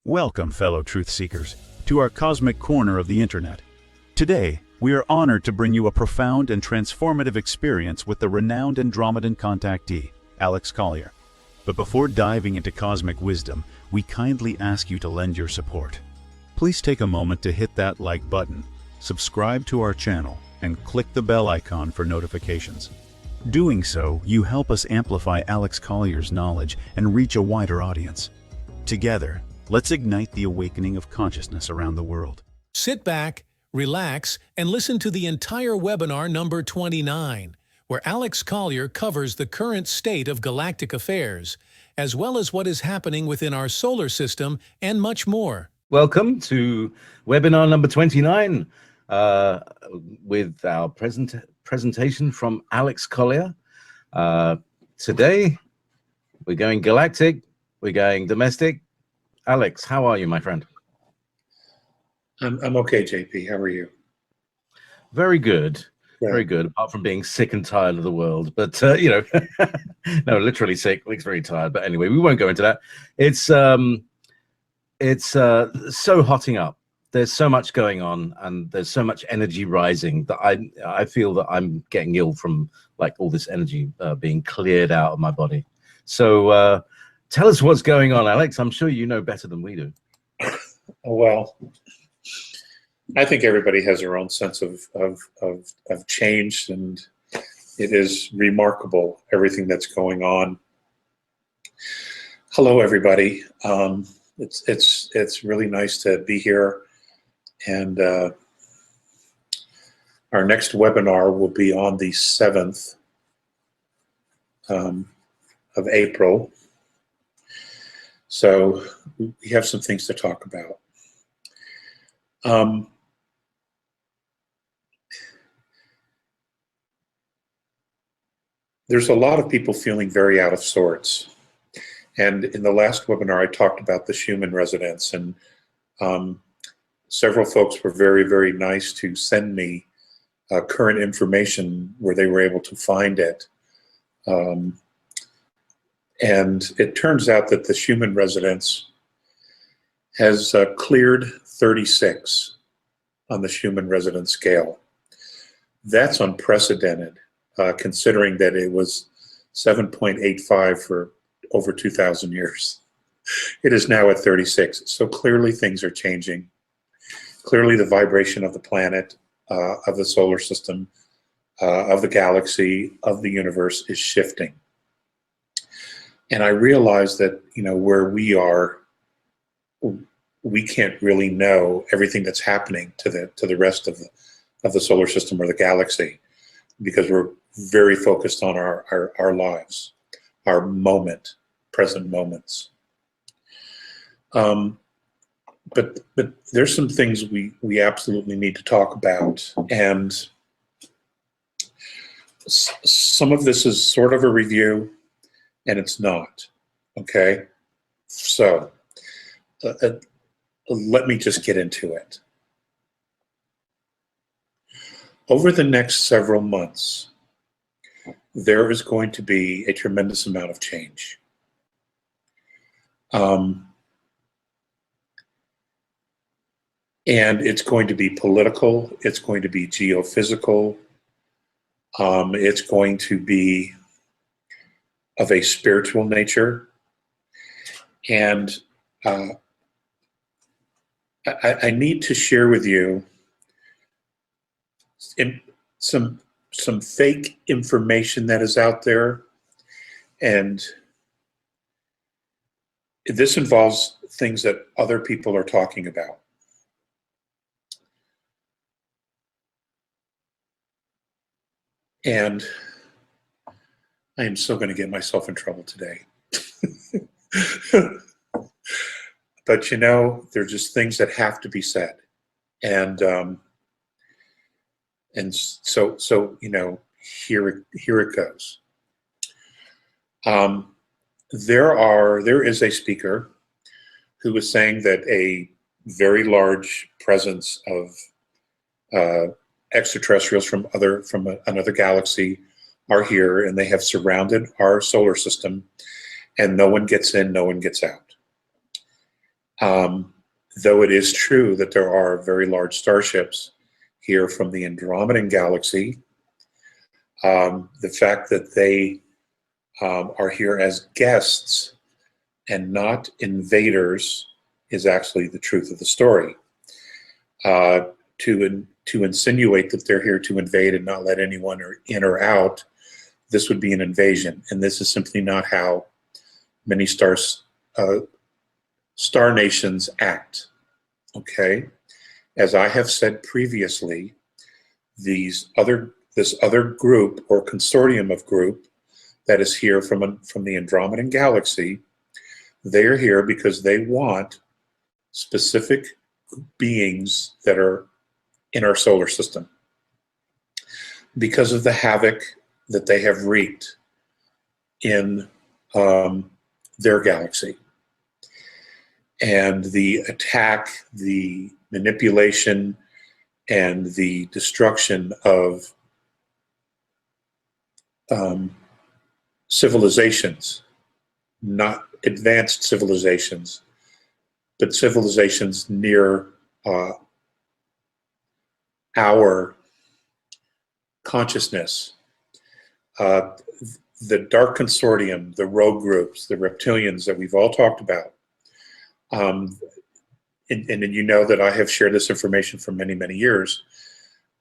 Welcome, fellow truth seekers, to our cosmic corner of the internet. Today, we are honored to bring you a profound and transformative experience with the renowned Andromedan contactee, Alex Collier. But before diving into cosmic wisdom, we kindly ask you to lend your support. Please take a moment to hit that like button, subscribe to our channel, and click the bell icon for notifications. Doing so, you help us amplify Alex Collier's knowledge and reach a wider audience. Together, let's ignite the awakening of consciousness around the world. Sit back, relax, and listen to the entire webinar number 29, where Alex Collier covers the current state of galactic affairs, as well as what is happening within our solar system and much more. Welcome to webinar number 29 with our presentation from Alex Collier. Today, we're going galactic, we're going domestic. Alex, how are you, my friend? I'm okay, JP. How are you? Very good. Yeah. Very good, apart from being sick and tired of the world. But, you know, no, literally sick, looks very tired. But anyway, we won't go into that. It's so hotting up. There's so much going on, and there's so much energy rising that I feel that I'm getting ill from like all this energy being cleared out of my body. So tell us what's going on, Alex. I'm sure you know better than we do. Well, I think everybody has their own sense of change, and it is remarkable everything that's going on. Hello, everybody. It's really nice to be here, and our next webinar will be on the 7th of April. So we have some things to talk about. There's a lot of people feeling very out of sorts. And in the last webinar, I talked about the Schumann resonance, and several folks were very, very nice to send me current information where they were able to find it. And it turns out that the Schumann resonance has cleared 36 on the Schumann resonance scale. That's unprecedented, considering that it was 7.85 for over 2,000 years. It is now at 36. So clearly things are changing. Clearly the vibration of the planet, of the solar system, of the galaxy, of the universe is shifting. And I realize that, you know, where we are, we can't really know everything that's happening to the rest of the solar system or the galaxy, because we're very focused on our lives, our present moments. But there's some things we absolutely need to talk about, and some of this is sort of a review, and it's not, okay? So let me just get into it. Over the next several months, there is going to be a tremendous amount of change. And it's going to be political, it's going to be geophysical, it's going to be of a spiritual nature. And I need to share with you some fake information that is out there, and this involves things that other people are talking about. And I am so going to get myself in trouble today. But you know, they're just things that have to be said. And so you know, here it goes. There is a speaker who is saying that a very large presence of extraterrestrials from another galaxy are here, and they have surrounded our solar system, and no one gets in, no one gets out. Though it is true that there are very large starships here from the Andromedan galaxy, the fact that they are here as guests and not invaders is actually the truth of the story. To insinuate that they're here to invade and not let anyone in or out, this would be an invasion, and this is simply not how many star nations act. Okay, as I have said previously, this other group or consortium of group that is here from the Andromedan galaxy, they are here because they want specific beings that are in our solar system because of the havoc that they have wreaked in their galaxy. And the attack, the manipulation, and the destruction of civilizations, not advanced civilizations, but civilizations near our consciousness. The dark consortium, the rogue groups, the reptilians that we've all talked about. And you know that I have shared this information for many, many years.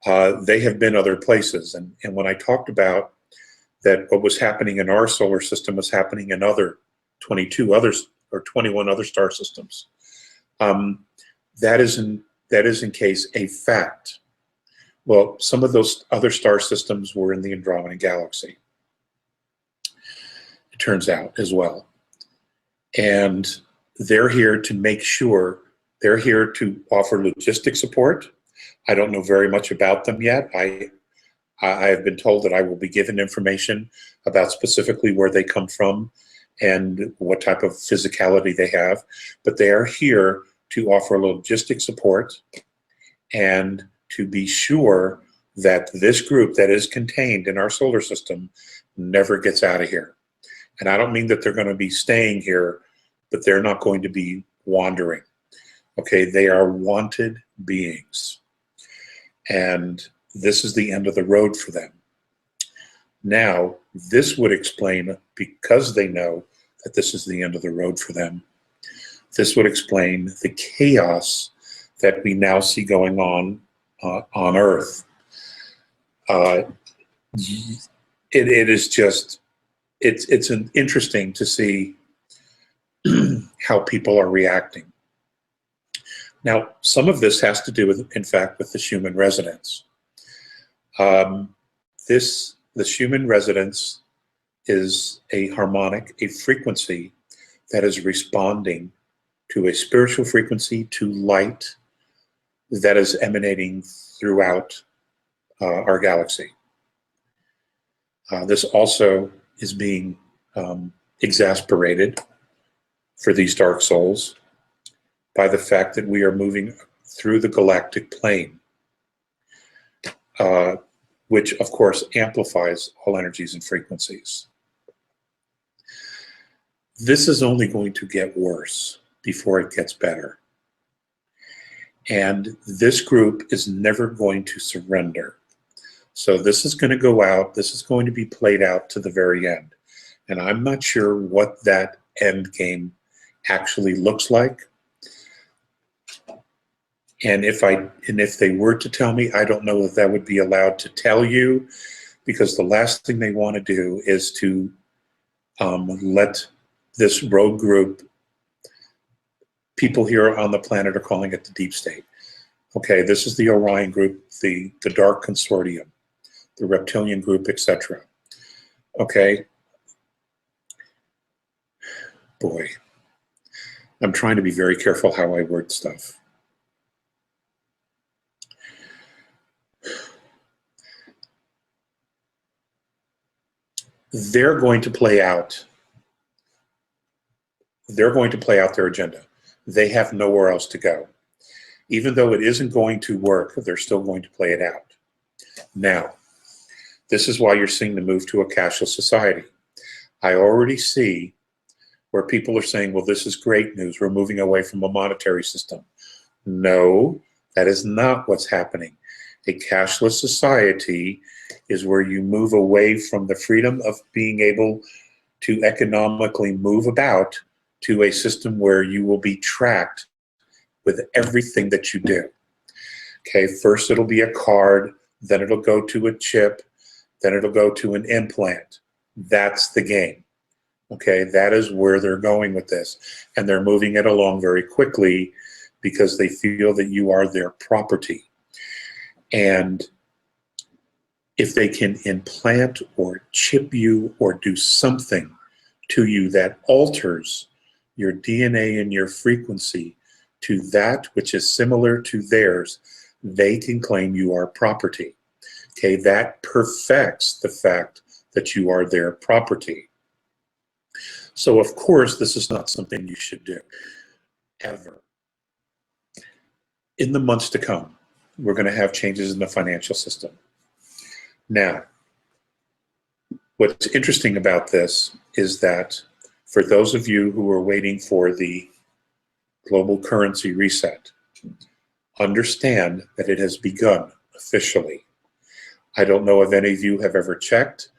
They have been other places. And when I talked about that what was happening in our solar system was happening in other 22 others or 21 other star systems, that is in case a fact. Well, some of those other star systems were in the Andromedan galaxy, it turns out, as well. And they're here to make sure, they're here to offer logistic support. I don't know very much about them yet. I have been told that I will be given information about specifically where they come from and what type of physicality they have. But they are here to offer logistic support and to be sure that this group that is contained in our solar system never gets out of here. And I don't mean that they're going to be staying here, but they're not going to be wandering. Okay, they are wanted beings. And this is the end of the road for them. Now, this would explain, because they know that this is the end of the road for them, this would explain the chaos that we now see going on Earth. It is just, it's interesting to see how people are reacting. Now, some of this has to do with, in fact, with the Schumann resonance. The Schumann resonance is a harmonic, a frequency that is responding to a spiritual frequency, to light that is emanating throughout our galaxy. This also is being exasperated for these dark souls by the fact that we are moving through the galactic plane, which of course amplifies all energies and frequencies. This is only going to get worse before it gets better. And this group is never going to surrender. So this is going to go out, this is going to be played out to the very end. And I'm not sure what that end game actually looks like. And if they were to tell me, I don't know if that would be allowed to tell you, because the last thing they want to do is to let this rogue group, people here on the planet are calling it the deep state. Okay, this is the Orion group, the dark consortium, the reptilian group, etc. Okay. Boy, I'm trying to be very careful how I word stuff. They're going to play out their agenda. They have nowhere else to go. Even though it isn't going to work, they're still going to play it out. Now, this is why you're seeing the move to a cashless society. I already see where people are saying, well, this is great news. We're moving away from a monetary system. No, that is not what's happening. A cashless society is where you move away from the freedom of being able to economically move about to a system where you will be tracked with everything that you do. Okay, first it'll be a card, then it'll go to a chip, then it'll go to an implant. That's the game. Okay, that is where they're going with this. And they're moving it along very quickly because they feel that you are their property. And if they can implant or chip you or do something to you that alters your DNA and your frequency to that which is similar to theirs, they can claim you are property. Okay, that perfects the fact that you are their property. So of course, this is not something you should do, ever. In the months to come, we're going to have changes in the financial system. Now, what's interesting about this is that for those of you who are waiting for the global currency reset, understand that it has begun officially. I don't know if any of you have ever checked,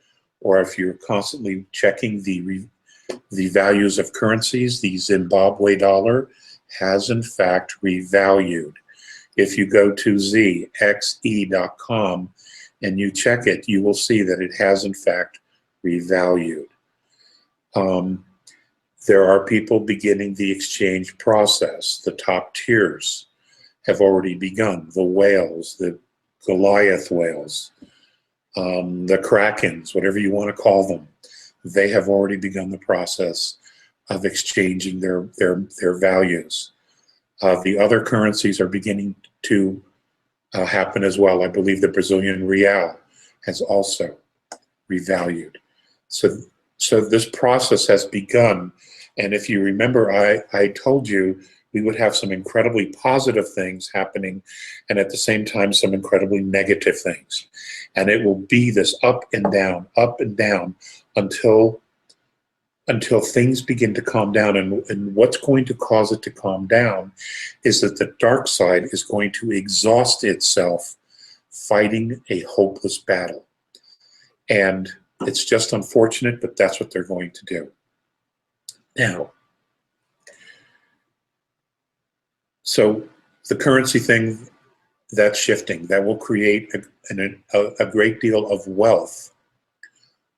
or if you're constantly checking the values of currencies. The Zimbabwe dollar has in fact revalued. If you go to zxe.com and you check it, you will see that it has in fact revalued. There are people beginning the exchange process. The top tiers have already begun. The whales, the Goliath whales, the Krakens, whatever you want to call them, they have already begun the process of exchanging their values. The other currencies are beginning to happen as well. I believe the Brazilian real has also revalued. So this process has begun. And if you remember, I told you we would have some incredibly positive things happening and at the same time some incredibly negative things. And it will be this up and down until things begin to calm down. And what's going to cause it to calm down is that the dark side is going to exhaust itself fighting a hopeless battle. And it's just unfortunate, but that's what they're going to do. Now, so the currency thing, that's shifting. That will create a great deal of wealth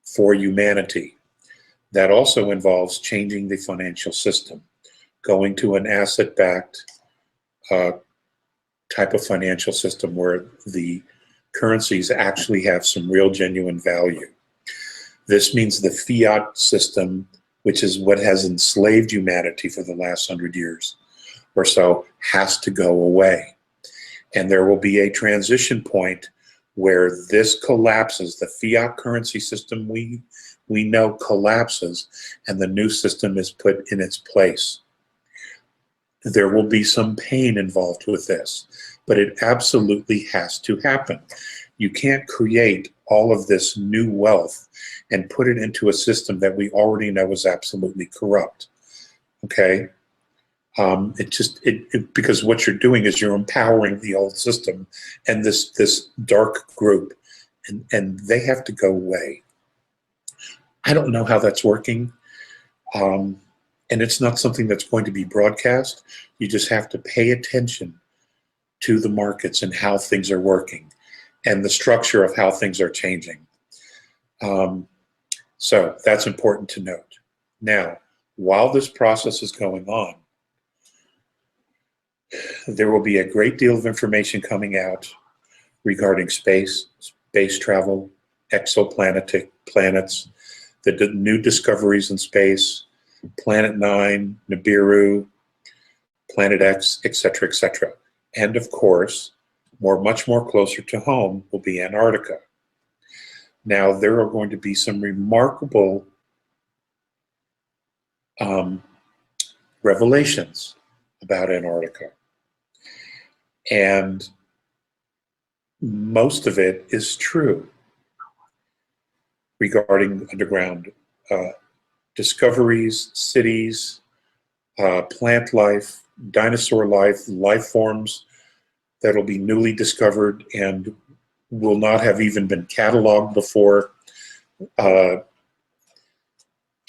for humanity. That also involves changing the financial system, going to an asset-backed type of financial system where the currencies actually have some real genuine value. This means the fiat system, which is what has enslaved humanity for the last 100 years or so, has to go away. And there will be a transition point where this collapses. The fiat currency system we know collapses, and the new system is put in its place. There will be some pain involved with this, but it absolutely has to happen. You can't create all of this new wealth and put it into a system that we already know is absolutely corrupt. Okay? Because what you're doing is you're empowering the old system and this dark group, and they have to go away. I don't know how that's working, and it's not something that's going to be broadcast. You just have to pay attention to the markets and how things are working and the structure of how things are changing. So that's important to note. Now, while this process is going on, there will be a great deal of information coming out regarding space travel, planets, the new discoveries in space, Planet 9, Nibiru, Planet X, etc., etc. And of course, much more closer to home will be Antarctica. Now, there are going to be some remarkable revelations about Antarctica. And most of it is true regarding underground discoveries, cities, plant life, dinosaur life, life forms that'll be newly discovered and will not have even been cataloged before.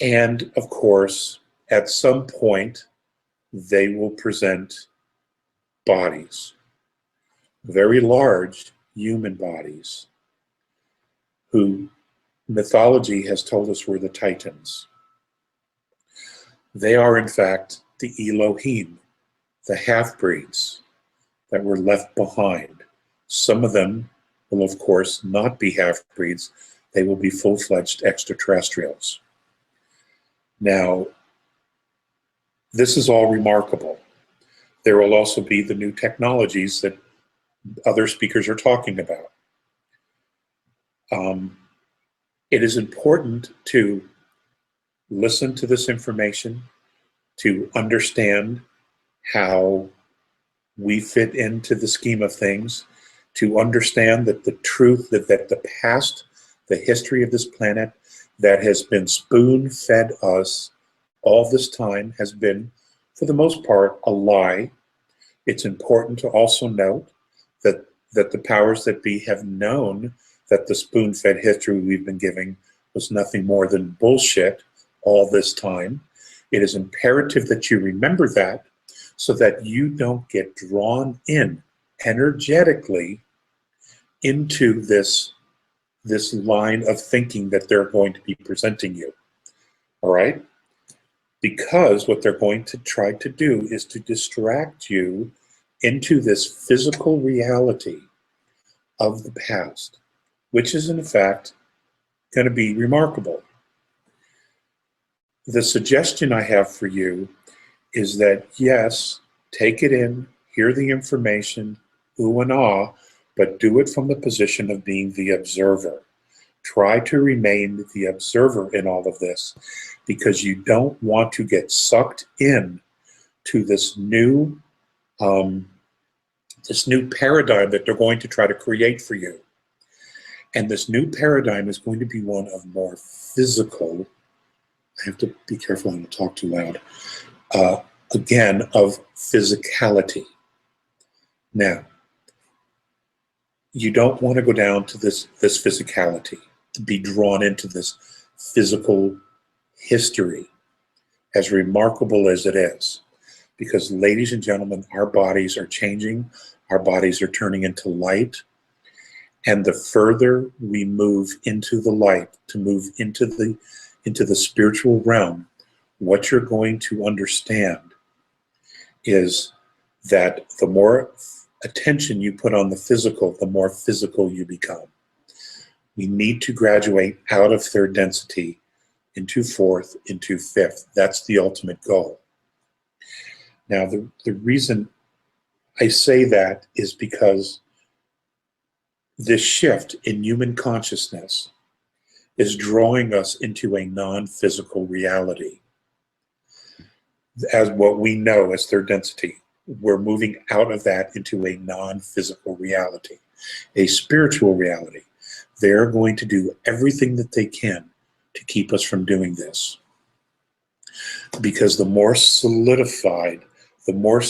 And of course, at some point, they will present bodies, very large human bodies, who mythology has told us were the Titans. They are, in fact, the Elohim, the half-breeds that were left behind. Some of them will, of course, not be half-breeds. They will be full-fledged extraterrestrials. Now, this is all remarkable. There will also be the new technologies that other speakers are talking about. It is important to listen to this information, to understand how we fit into the scheme of things, to understand that the truth, that the past, the history of this planet that has been spoon-fed us all this time has been, for the most part, a lie. It's important to also note that the powers that be have known that the spoon-fed history we've been giving was nothing more than bullshit all this time. It is imperative that you remember that so that you don't get drawn in energetically into this line of thinking that they're going to be presenting you. All right? Because what they're going to try to do is to distract you into this physical reality of the past, which is in fact going to be remarkable. The suggestion I have for you is that, yes, take it in, hear the information, ooh and ah, but do it from the position of being the observer. Try to remain the observer in all of this, because you don't want to get sucked in to this new paradigm that they're going to try to create for you. And this new paradigm is going to be one of more physical, I have to be careful not to talk too loud, again, of physicality. Now, you don't want to go down to this physicality, to be drawn into this physical history, as remarkable as it is. Because, ladies and gentlemen, our bodies are changing, our bodies are turning into light, and the further we move into the light, to move into the spiritual realm, what you're going to understand is that the more attention you put on the physical, the more physical you become. We need to graduate out of third density into fourth, into fifth. That's the ultimate goal. Now, the reason I say that is because this shift in human consciousness is drawing us into a non-physical reality. As what we know as third density, we're moving out of that into a non-physical reality, a spiritual reality. They're going to do everything that they can to keep us from doing this. Because the more solidified, the more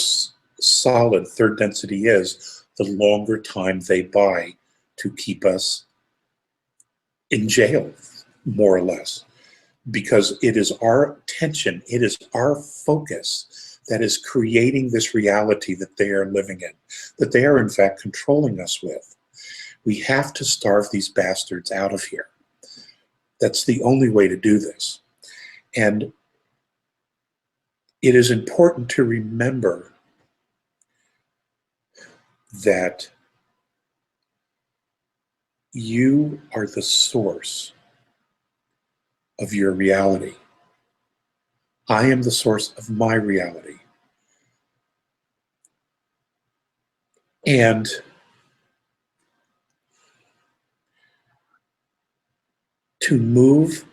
solid third density is, the longer time they buy to keep us in jail, more or less. Because it is our attention, it is our focus that is creating this reality that they are living in, that they are in fact controlling us with. We have to starve these bastards out of here. That's the only way to do this. And it is important to remember that you are the source of your reality. I am the source of my reality. And to move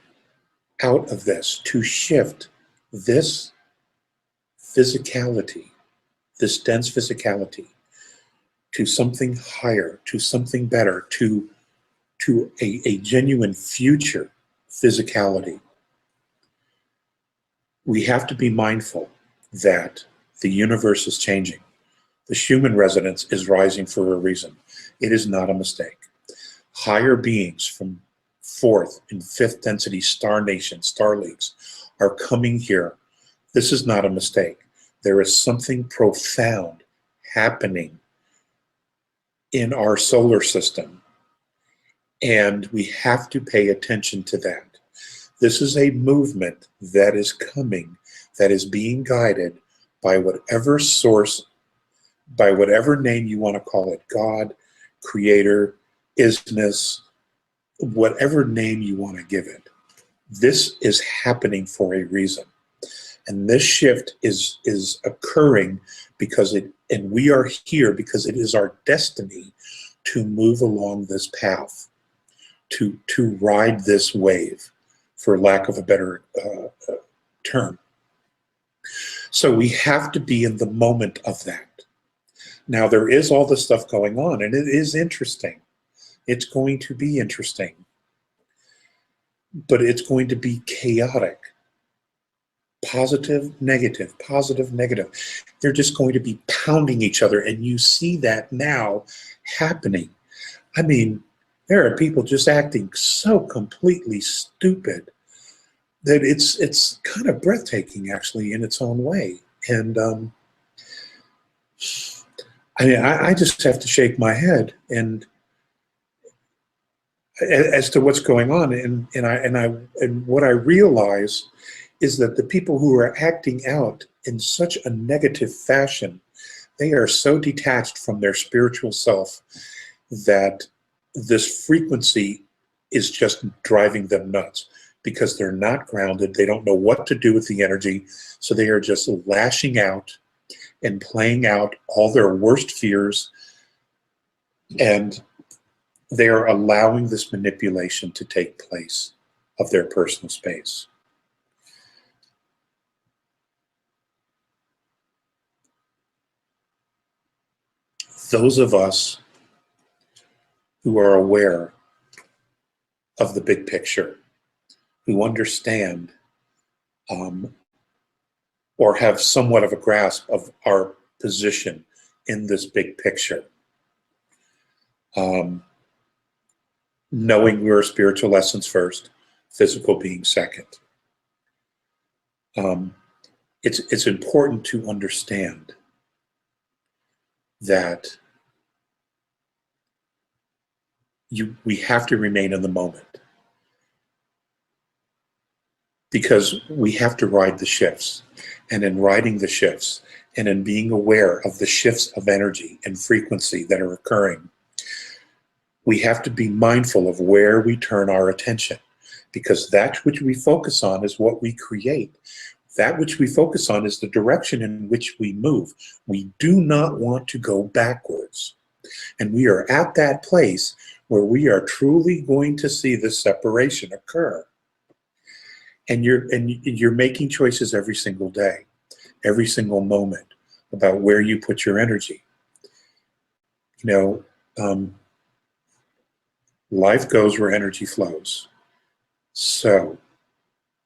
out of this, to shift this physicality, this dense physicality, to something higher, to something better, to a genuine future physicality, we have to be mindful that the universe is changing. The Schumann resonance is rising for a reason. It is not a mistake. Higher beings from fourth and fifth density star nations, star leagues, are coming here. This is not a mistake. There is something profound happening in our solar system, and we have to pay attention to that. This is a movement that is coming, that is being guided by whatever source, by whatever name you want to call it, God, Creator, Isness, whatever name you want to give it. This is happening for a reason. And this shift is occurring because and we are here because it is our destiny to move along this path, to ride this wave, for lack of a better term. So we have to be in the moment of that. Now, there is all this stuff going on, and it is interesting. It's going to be interesting, but it's going to be chaotic. Positive, negative, positive, negative. They're just going to be pounding each other, and you see that now happening. I mean, there are people just acting so completely stupid that it's kind of breathtaking, actually, in its own way. And I mean, I just have to shake my head and as to what's going on, and what I realize is that the people who are acting out in such a negative fashion, they are so detached from their spiritual self that this frequency is just driving them nuts because they're not grounded. They don't know what to do with the energy, so they are just lashing out and playing out all their worst fears, and they are allowing this manipulation to take place of their personal space. Those of us who are aware of the big picture, who understand or have somewhat of a grasp of our position in this big picture, knowing we're spiritual essence first, physical being second. It's important to understand that we have to remain in the moment, because we have to ride the shifts. And in riding the shifts and in being aware of the shifts of energy and frequency that are occurring, we have to be mindful of where we turn our attention, because that which we focus on is what we create. That which we focus on is the direction in which we move. We do not want to go backwards. And we are at that place where we are truly going to see the separation occur. And you're making choices every single day, every single moment, about where you put your energy. You know, life goes where energy flows. So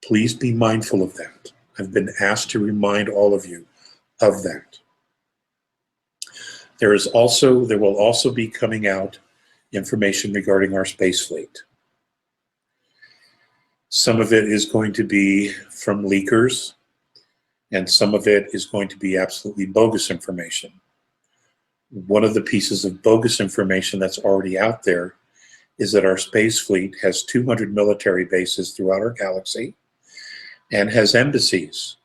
please be mindful of that. I've been asked to remind all of you of that. There will also be coming out information regarding our space fleet. Some of it is going to be from leakers, and some of it is going to be absolutely bogus information. One of the pieces of bogus information that's already out there is that our space fleet has 200 military bases throughout our galaxy and has embassies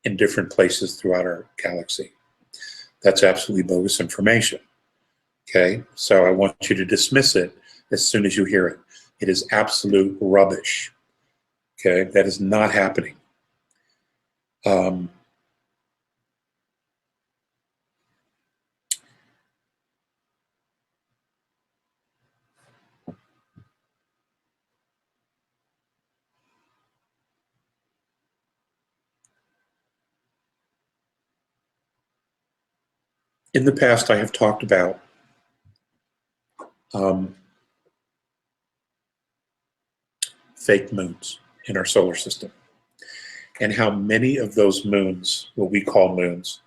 in different places throughout our galaxy. That's absolutely bogus information. Okay, so I want you to dismiss it as soon as you hear it. It is absolute rubbish. Okay, that is not happening. In the past, I have talked about fake moons in our solar system. and how many of those moons, what we call moons,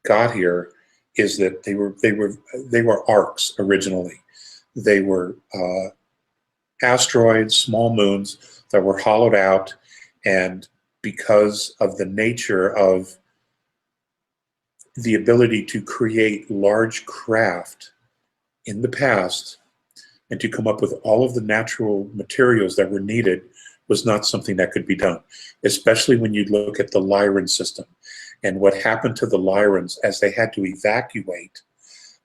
got here is that they were arcs originally. They were asteroids, small moons that were hollowed out, and because of the nature of the ability to create large craft in the past and to come up with all of the natural materials that were needed was not something that could be done, especially when you look at the Lyran system and what happened to the Lyrans as they had to evacuate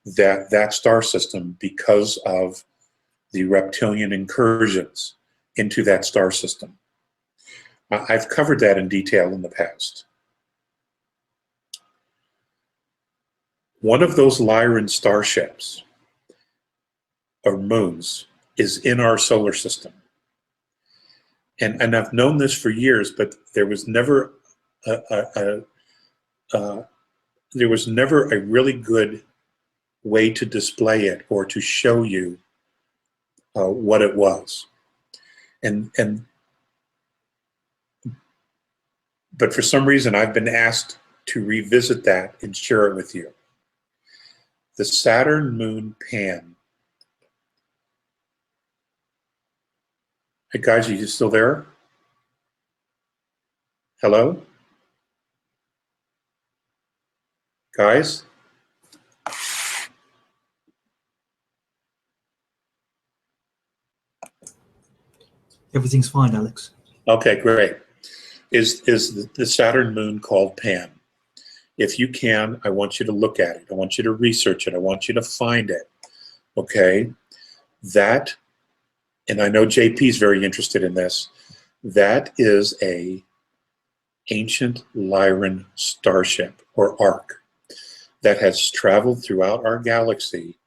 that star system because of the reptilian incursions into that star system. I've covered that in detail in the past. One of those Lyran starships or moons is in our solar system. And I've known this for years, but there was never a really good way to display it or to show you what it was. But for some reason, I've been asked to revisit that and share it with you. The Saturn moon Pan. Hey guys, are you still there? Hello? Guys? Everything's fine, Alex. Okay, great. Is the Saturn moon called Pan? If you can, I want you to look at it. I want you to research it. I want you to find it. Okay? That, and I know JP is very interested in this, that is a ancient Lyran starship or arc that has traveled throughout our galaxy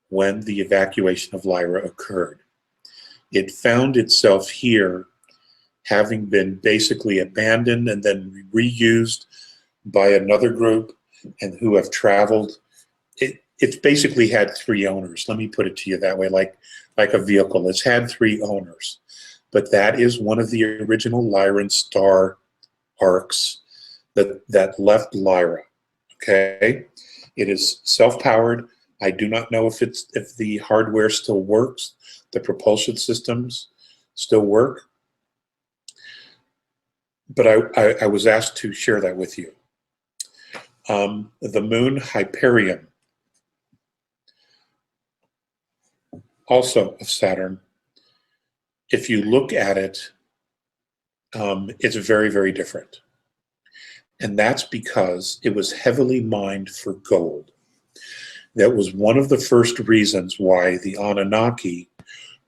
when the evacuation of Lyra occurred. It found itself here, having been basically abandoned and then reused by another group and who have traveled. It's basically had three owners. Let me put it to you that way, like a vehicle. It's had three owners. But that is one of the original Lyran star arcs that left Lyra. Okay? It is self-powered. I do not know if the hardware still works, the propulsion systems still work. But I was asked to share that with you. The moon Hyperion, also of Saturn. If you look at it, it's very, very different. And that's because it was heavily mined for gold. That was one of the first reasons why the Anunnaki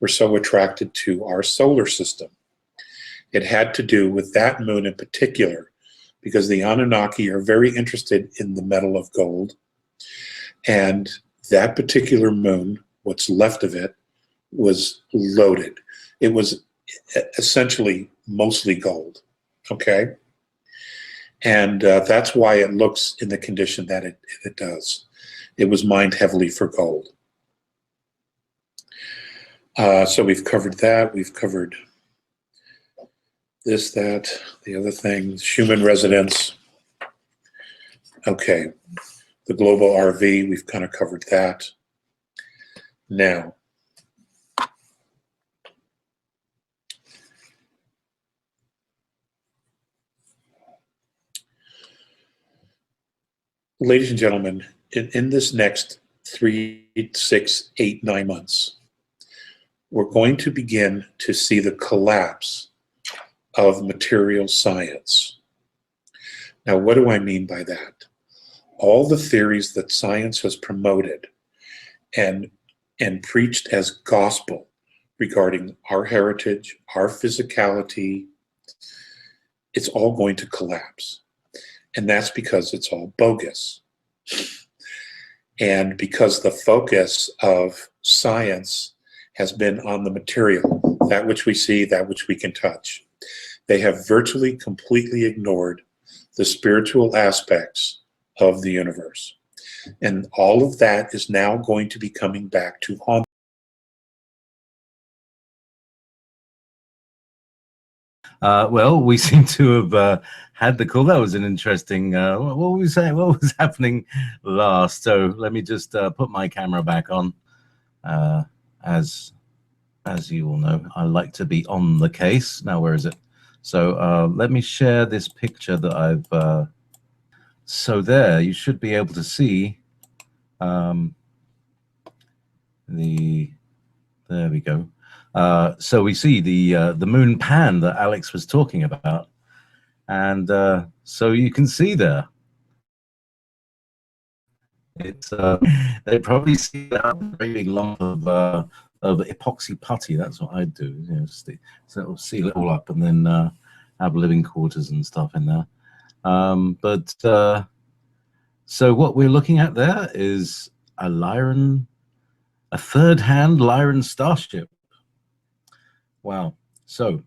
were so attracted to our solar system. It had to do with that moon in particular, because the Anunnaki are very interested in the metal of gold. And that particular moon, what's left of it, was loaded. It was essentially mostly gold, okay? And that's why it looks in the condition that it does. It was mined heavily for gold. So we've covered that. We've covered this, that, the other thing, Schumann resonance. Okay, the global RV, we've kind of covered that. Now, ladies and gentlemen, in this next 3, 6, 8, 9 months, we're going to begin to see the collapse of material science. Now, what do I mean by that? All the theories that science has promoted and preached as gospel regarding our heritage, our physicality, it's all going to collapse. And that's because it's all bogus. And because the focus of science has been on the material, that which we see, that which we can touch. They have virtually completely ignored the spiritual aspects of the universe. And all of that is now going to be coming back to haunt. Well, we seem to have had the call. That was an interesting. What were we saying? What was happening last? So let me just put my camera back on. As you all know, I like to be on the case. Now, where is it? So let me share this picture that I've. So there, you should be able to see There we go. So we see the moon pan that Alex was talking about, and so you can see there. It's they probably see that very big lump of epoxy putty. That's what I'd do. You know, so it'll seal it all up, and then have living quarters and stuff in there. So what we're looking at there is a third-hand Lyran starship. Wow. So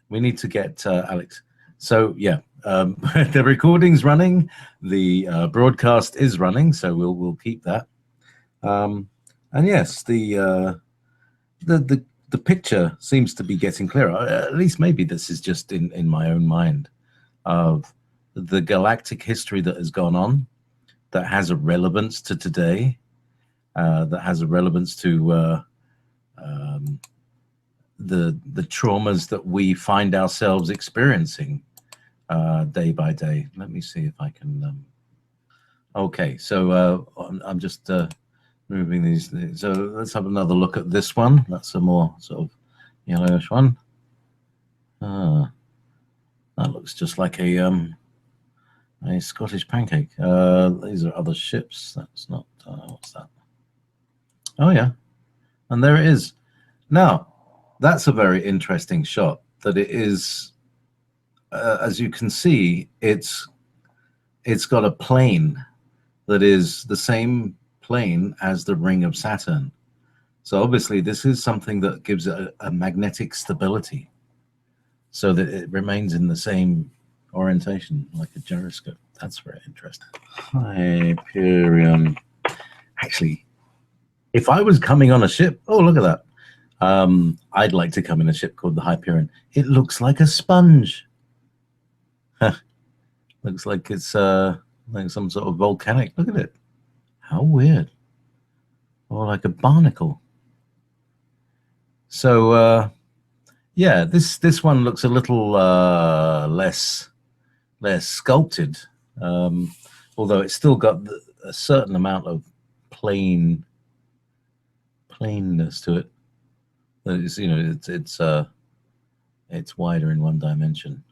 we need to get Alex. So yeah, the recording's running, the broadcast is running, so we'll keep that. And yes, the picture seems to be getting clearer. At least maybe this is just in my own mind of the galactic history that has gone on, that has a relevance to today, that has a relevance to the traumas that we find ourselves experiencing day by day. Let me see if I can. Okay, so I'm just moving these. So let's have another look at this one. That's a more sort of yellowish one. That looks just like a Scottish pancake. These are other ships. That's not. What's that? Oh yeah, and there it is. Now, that's a very interesting shot. That it is, as you can see, it's got a plane that is the same plane as the ring of Saturn. So obviously, this is something that gives it a magnetic stability, so that it remains in the same orientation, like a gyroscope. That's very interesting. Hyperion. Actually, if I was coming on a ship, oh, look at that. I'd like to come in a ship called the Hyperion. It looks like a sponge. Looks like it's like some sort of volcanic. Look at it. How weird. Or like a barnacle. So yeah, this one looks a little less sculpted, although it's still got a certain amount of plainness to it. It's, you know, it's wider in one dimension.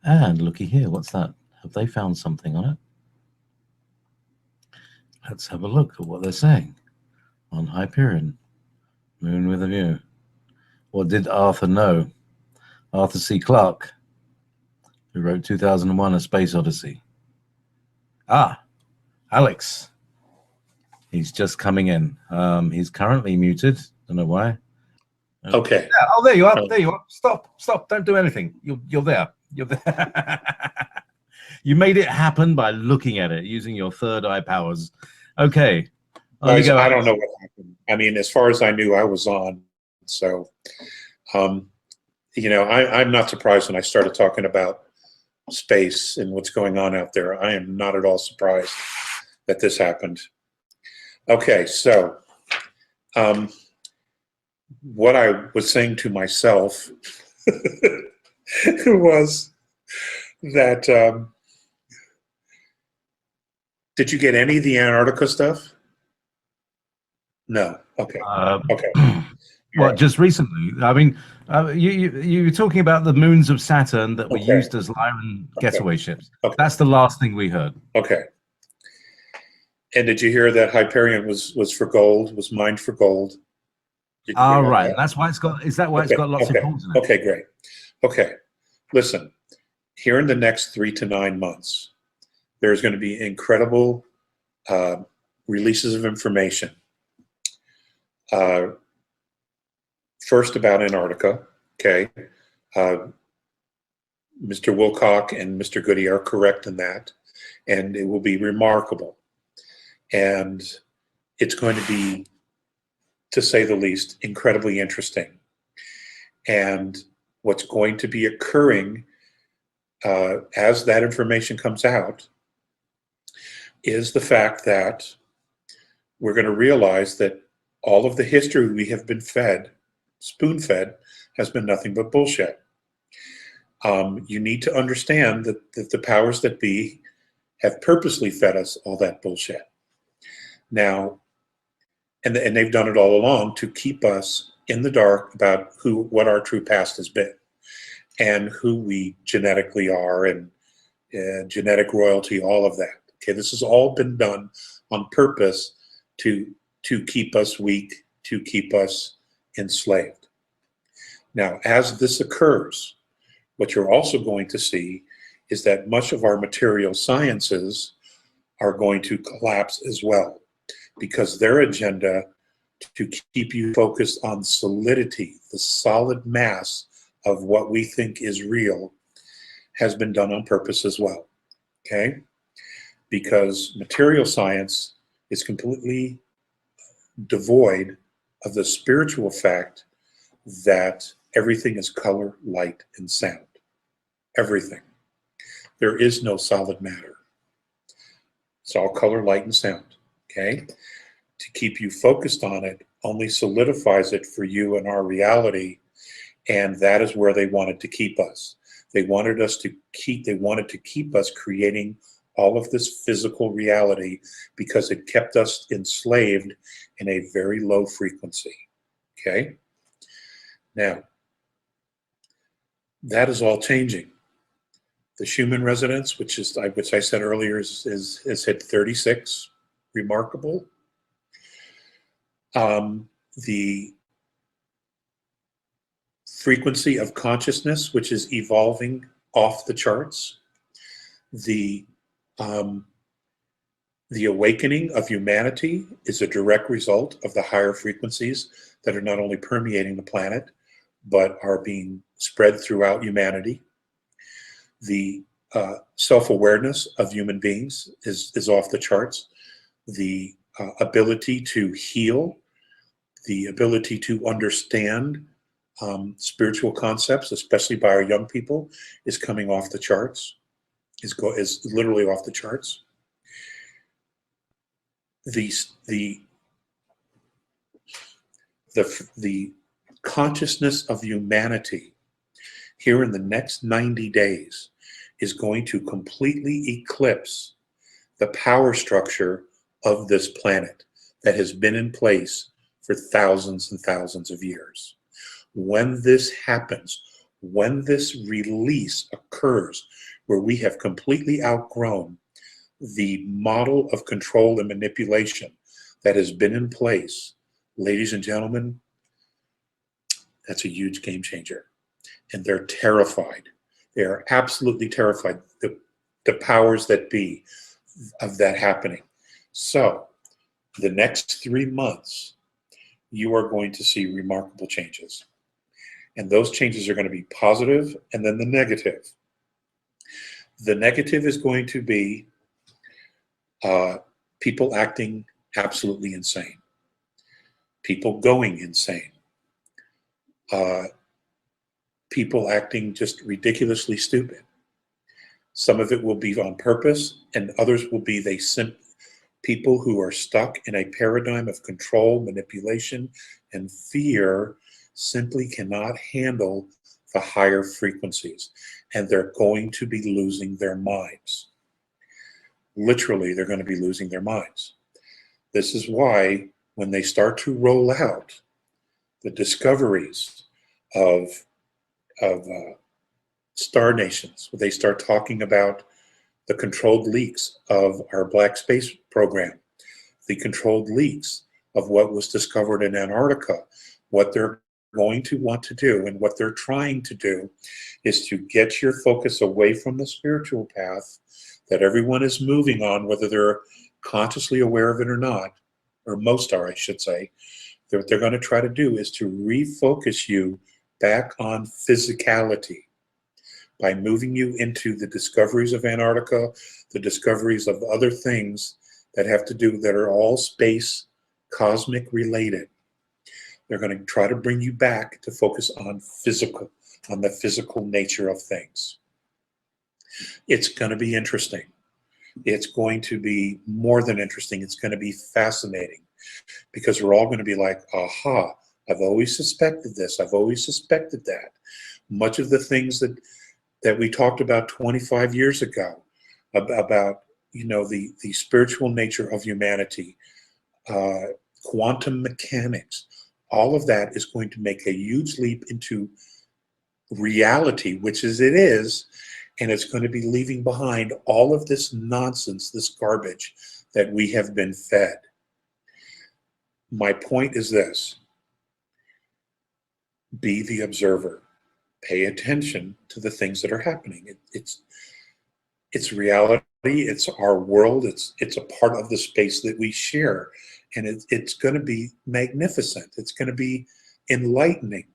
And looky here, what's that? Have they found something on it? Let's have a look at what they're saying on Hyperion, moon with a view. What did Arthur know? Arthur C. Clarke, who wrote 2001: A Space Odyssey. Ah, Alex. He's just coming in. He's currently muted. Don't know why. Okay. Yeah, oh, there you are. There you are. Stop. Don't do anything. You're there. You're there. You made it happen by looking at it, using your third eye powers. Okay. Guys, I don't know what happened. I mean, as far as I knew, I was on. So, you know, I'm not surprised when I started talking about space and what's going on out there. I am not at all surprised that this happened. Okay, so what I was saying to myself was that did you get any of the Antarctica stuff? No. Okay. Okay. Well, just recently. I mean, you were talking about the moons of Saturn that were used as Lyran getaway ships. Okay. That's the last thing we heard. Okay. And did you hear that Hyperion was for gold, was mined for gold? Oh, right. That? That's why it's got. Is that why it's got lots of holes in it? Okay, great. Okay, listen. Here in the next 3 to 9 months, there's going to be incredible releases of information. First about Antarctica. Okay, Mr. Wilcock and Mr. Goody are correct in that, and it will be remarkable. And it's going to be, to say the least, incredibly interesting. And what's going to be occurring as that information comes out is the fact that we're going to realize that all of the history we have been fed, spoon-fed, has been nothing but bullshit. You need to understand that the powers that be have purposely fed us all that bullshit. Now, and they've done it all along to keep us in the dark about what our true past has been and who we genetically are and genetic royalty, all of that. Okay, this has all been done on purpose to keep us weak, to keep us enslaved. Now, as this occurs, what you're also going to see is that much of our material sciences are going to collapse as well, because their agenda to keep you focused on solidity, the solid mass of what we think is real, has been done on purpose as well, okay? Because material science is completely devoid of the spiritual fact that everything is color, light, and sound. Everything. There is no solid matter. It's all color, light, and sound, okay? To keep you focused on it only solidifies it for you and our reality, and that is where they wanted to keep us. They wanted to keep us creating all of this physical reality because it kept us enslaved in a very low frequency, okay? Now, that is all changing. The Schumann resonance, which I said earlier is hit 36, remarkable. The frequency of consciousness, which is evolving off the charts. The awakening of humanity is a direct result of the higher frequencies that are not only permeating the planet, but are being spread throughout humanity. The self-awareness of human beings is off the charts. The ability to heal, the ability to understand spiritual concepts, especially by our young people, is coming off the charts, is literally off the charts. The consciousness of humanity here in the next 90 days is going to completely eclipse the power structure of this planet that has been in place for thousands and thousands of years. When this happens, when this release occurs, where we have completely outgrown the model of control and manipulation that has been in place, ladies and gentlemen, that's a huge game changer. And they're terrified. They are absolutely terrified, the powers that be, of that happening. So the next 3 months, you are going to see remarkable changes. And those changes are going to be positive, and then the negative. The negative is going to be people acting absolutely insane, people going insane, people acting just ridiculously stupid. Some of it will be on purpose, and others will be people who are stuck in a paradigm of control, manipulation, and fear, simply cannot handle the higher frequencies, and they're going to be losing their minds. Literally, they're going to be losing their minds. This is why when they start to roll out the discoveries of star nations, when they start talking about the controlled leaks of our black space program, the controlled leaks of what was discovered in Antarctica, what they're going to want to do and what they're trying to do is to get your focus away from the spiritual path that everyone is moving on, whether they're consciously aware of it or not, or most are, I should say. What they're going to try to do is to refocus you back on physicality by moving you into the discoveries of Antarctica, the discoveries of other things that have to do, that are all space, cosmic related. They're going to try to bring you back to focus on on the physical nature of things. It's going to be interesting. It's going to be more than interesting. It's going to be fascinating, because we're all going to be like, aha, I've always suspected this. I've always suspected that. Much of the things that we talked about 25 years ago about the spiritual nature of humanity, quantum mechanics, all of that is going to make a huge leap into reality, which is it is, and it's going to be leaving behind all of this nonsense, this garbage that we have been fed. My point is this: be the observer. Pay attention to the things that are happening. It's reality. It's our world. It's a part of the space that we share, and it's going to be magnificent. It's going to be enlightening.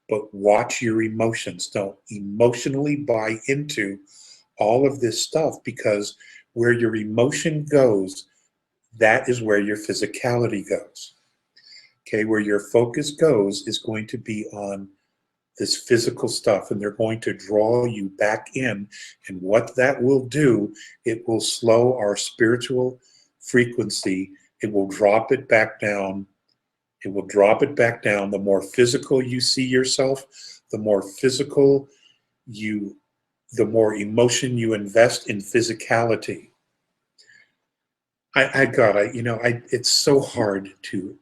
But watch your emotions. Don't emotionally buy into all of this stuff, because where your emotion goes, that is where your physicality goes. Okay, where your focus goes is going to be on this physical stuff, and they're going to draw you back in. And what that will do, it will slow our spiritual frequency. It will drop it back down. It will drop it back down. The more physical you see yourself, the more physical the more emotion you invest in physicality. It's so hard to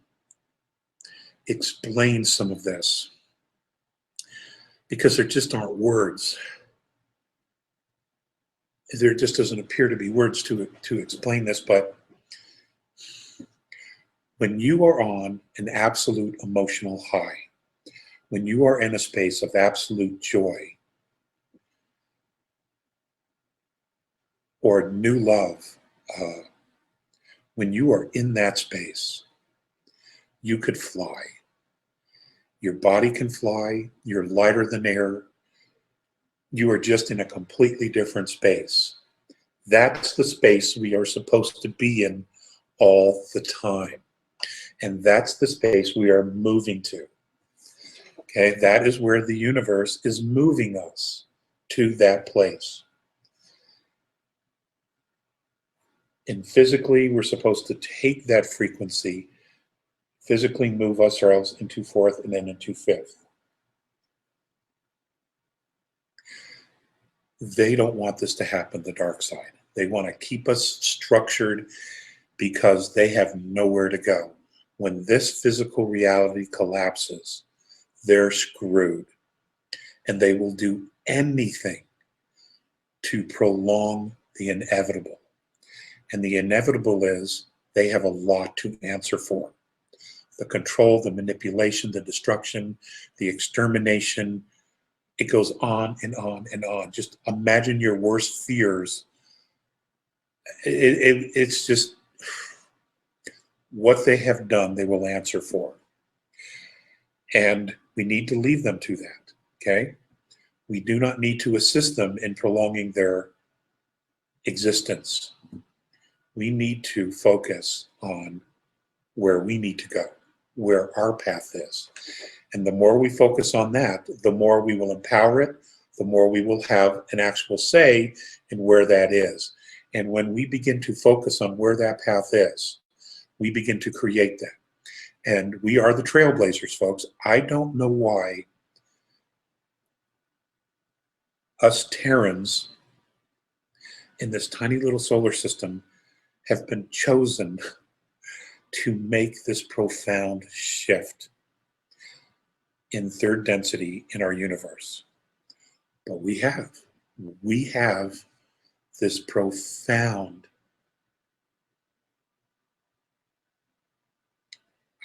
explain some of this, because there just aren't words. There just doesn't appear to be words to explain this, but when you are on an absolute emotional high, when you are in a space of absolute joy or new love, when you are in that space, you could fly. Your body can fly. You're lighter than air. You are just in a completely different space. That's the space we are supposed to be in all the time. And that's the space we are moving to. Okay, that is where the universe is moving us, to that place. And physically, we're supposed to take that frequency, physically move ourselves into fourth and then into fifth. They don't want this to happen, the dark side. They want to keep us structured, because they have nowhere to go. When this physical reality collapses, they're screwed. And they will do anything to prolong the inevitable. And the inevitable is they have a lot to answer for. The control, the manipulation, the destruction, the extermination. It goes on and on and on. Just imagine your worst fears. It's just what they have done, they will answer for. And we need to leave them to that, okay? We do not need to assist them in prolonging their existence. We need to focus on where we need to go, where our path is. And the more we focus on that, the more we will empower it, the more we will have an actual say in where that is. And when we begin to focus on where that path is, we begin to create that. And we are the trailblazers, folks. I don't know why us Terrans in this tiny little solar system have been chosen to make this profound shift in third density in our universe. But we have this profound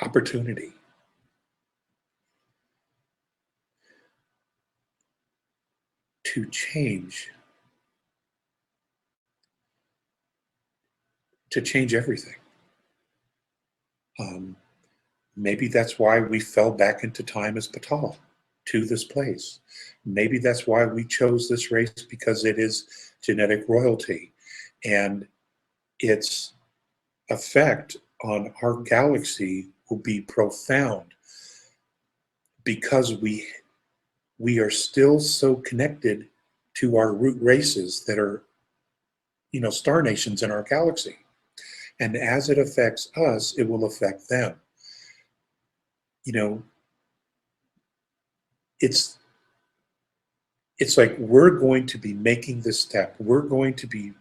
opportunity to change everything. Maybe that's why we fell back into time as Patal, to this place. Maybe that's why we chose this race, because it is genetic royalty, and its effect on our galaxy will be profound, because we we are still so connected to our root races that are, star nations in our galaxy. And as it affects us, it will affect them. It's like we're going to be making this step. We're going to be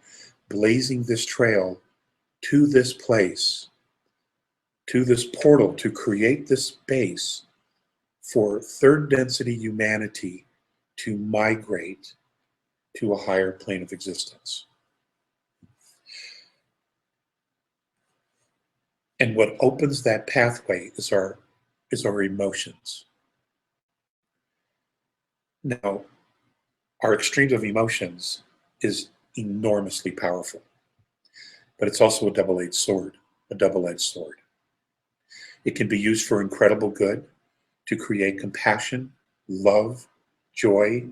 blazing this trail to this place, to this portal, to create this space for third density humanity to migrate to a higher plane of existence. And what opens that pathway is our emotions. Now, our extremes of emotions is enormously powerful, but it's also a double-edged sword. It can be used for incredible good, to create compassion, love, joy,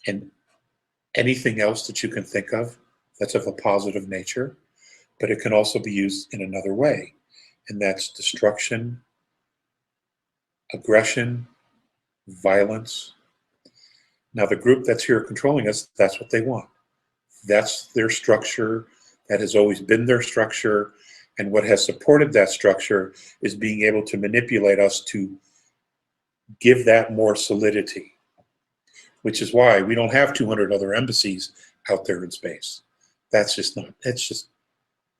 and anything else that you can think of that's of a positive nature. But it can also be used in another way, and that's destruction, aggression, violence. Now, the group that's here controlling us, that's what they want. That's their structure. That has always been their structure. And what has supported that structure is being able to manipulate us to give that more solidity, which is why we don't have 200 other embassies out there in space. That's just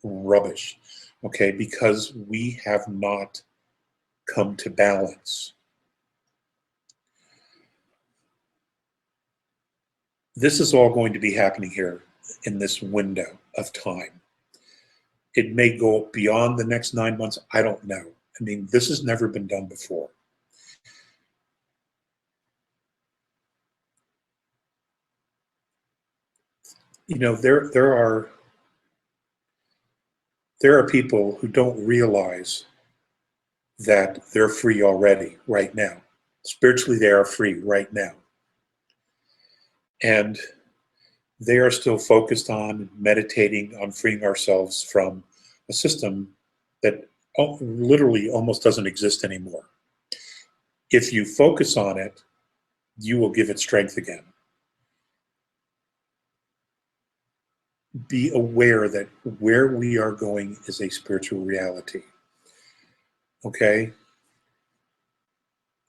rubbish, okay? Because we have not come to balance. This is all going to be happening here in this window of time. It may go beyond the next 9 months. I don't know. I mean, this has never been done before. There are people who don't realize that they're free already right now. Spiritually, they are free right now. And they are still focused on meditating on freeing ourselves from a system that literally almost doesn't exist anymore. If you focus on it, you will give it strength again. Be aware that where we are going is a spiritual reality. Okay?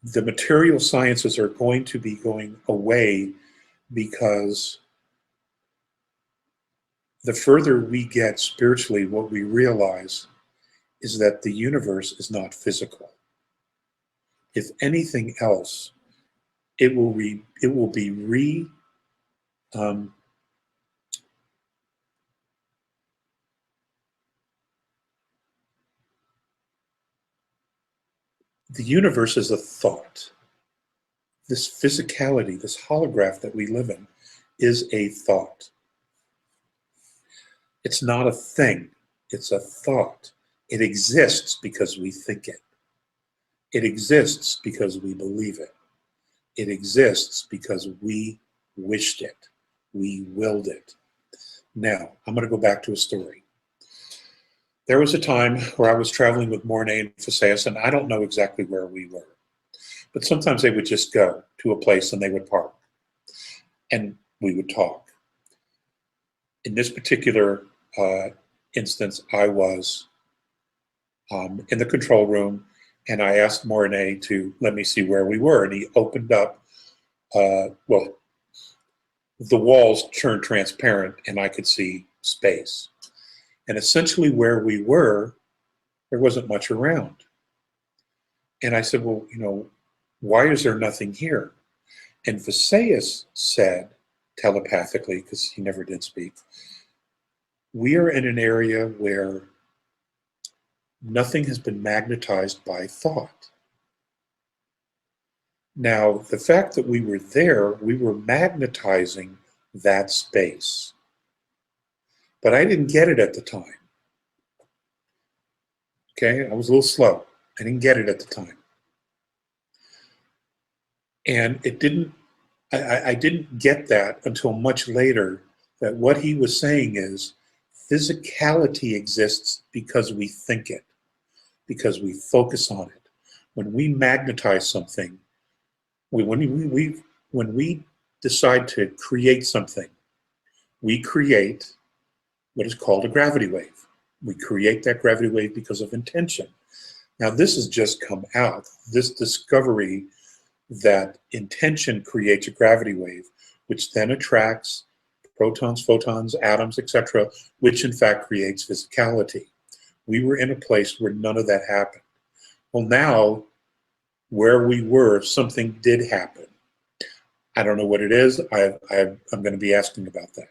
The material sciences are going to be going away because the further we get spiritually, what we realize is that the universe is not physical. If anything else, it will be the universe is a thought. This physicality, this holograph that we live in, is a thought. It's not a thing, it's a thought. It exists because we think it. It exists because we believe it. It exists because we wished it. We willed it. Now, I'm going to go back to a story. There was a time where I was traveling with Mornay and Phaseus, and I don't know exactly where we were. But sometimes they would just go to a place and they would park. And we would talk. In this particular instance, I was in the control room, and I asked Mornay to let me see where we were. And he opened up, the walls turned transparent, and I could see space. And essentially where we were, there wasn't much around. And I said, well, why is there nothing here? And Phaseus said, telepathically, because he never did speak, we are in an area where nothing has been magnetized by thought. Now, the fact that we were there, we were magnetizing that space. But I didn't get it at the time. Okay, I was a little slow. I didn't get it at the time. And I didn't get that until much later, that what he was saying is physicality exists because we think it, because we focus on it. When we magnetize something, when we decide to create something, we create what is called a gravity wave. We create that gravity wave because of intention. Now, this has just come out, this discovery that intention creates a gravity wave, which then attracts protons, photons, atoms, etc., which in fact creates physicality. We were in a place where none of that happened. Well, now, where we were, something did happen. I don't know what it is. I'm going to be asking about that.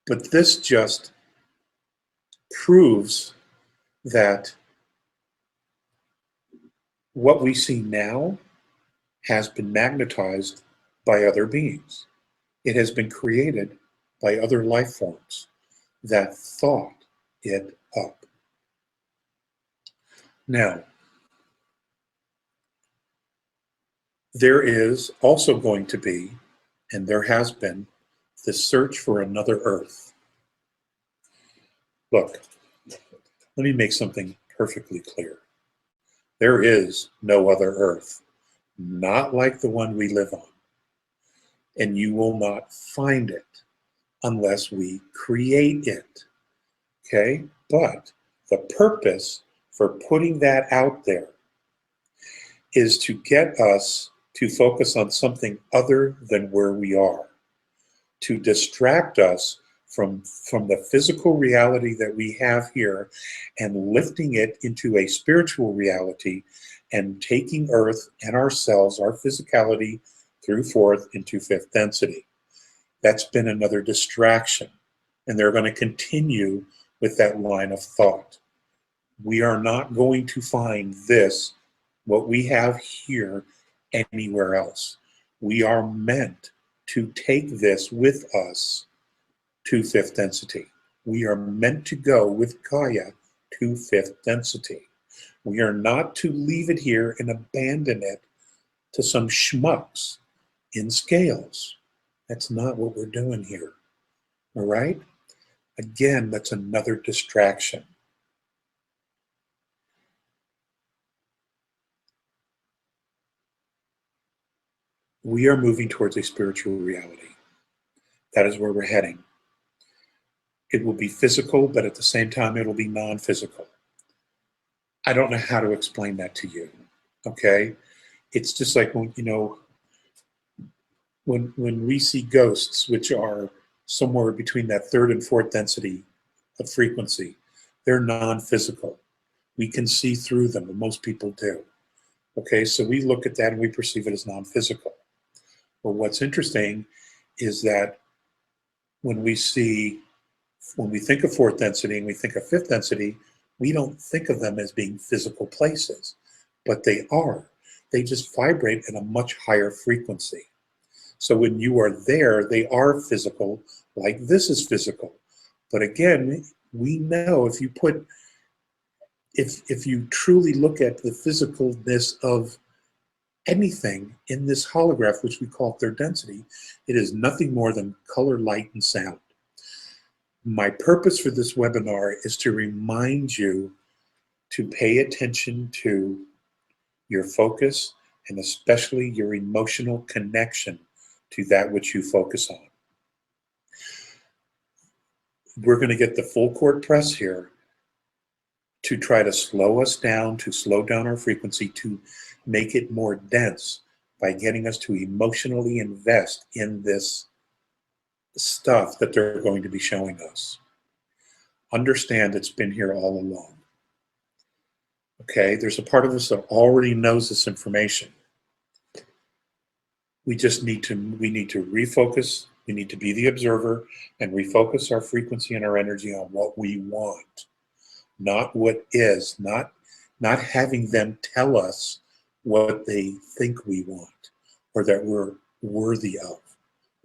But this just proves that what we see now has been magnetized by other beings. It has been created by other life forms that thought it up. Now, there is also going to be, and there has been, the search for another Earth. Look, let me make something perfectly clear. There is no other Earth, not like the one we live on. And you will not find it unless we create it. Okay? But the purpose for putting that out there is to get us to focus on something other than where we are, to distract us from the physical reality that we have here and lifting it into a spiritual reality and taking Earth and ourselves, our physicality, through fourth into fifth density. That's been another distraction, and they're going to continue with that line of thought. We are not going to find this, what we have here, anywhere else. We are meant to take this with us to fifth density. We are meant to go with Gaia to fifth density. We are not to leave it here and abandon it to some schmucks in scales. That's not what we're doing here. All right? Again, that's another distraction. We are moving towards a spiritual reality. That is where we're heading. It will be physical, but at the same time, it'll be non-physical. I don't know how to explain that to you, okay? It's just like, when, you know, when we see ghosts, which are somewhere between that third and fourth density of frequency, they're non-physical. We can see through them, and most people do. Okay, so we look at that and we perceive it as non-physical. Well, what's interesting is that when we think of fourth density and we think of fifth density, we don't think of them as being physical places, but they are. They just vibrate at a much higher frequency. So when you are there, they are physical, like this is physical. But again, we know if you truly look at the physicalness of anything in this holograph, which we call third density, it is nothing more than color, light, and sound. My purpose for this webinar is to remind you to pay attention to your focus and especially your emotional connection to that which you focus on. We're going to get the full court press here to try to slow us down, to slow down our frequency, to make it more dense by getting us to emotionally invest in this stuff that they're going to be showing us. Understand it's been here all along. Okay, there's a part of us that already knows this information. We need to refocus. We need to be the observer and refocus our frequency and our energy on what we want, not what is, not having them tell us what they think we want or that we're worthy of.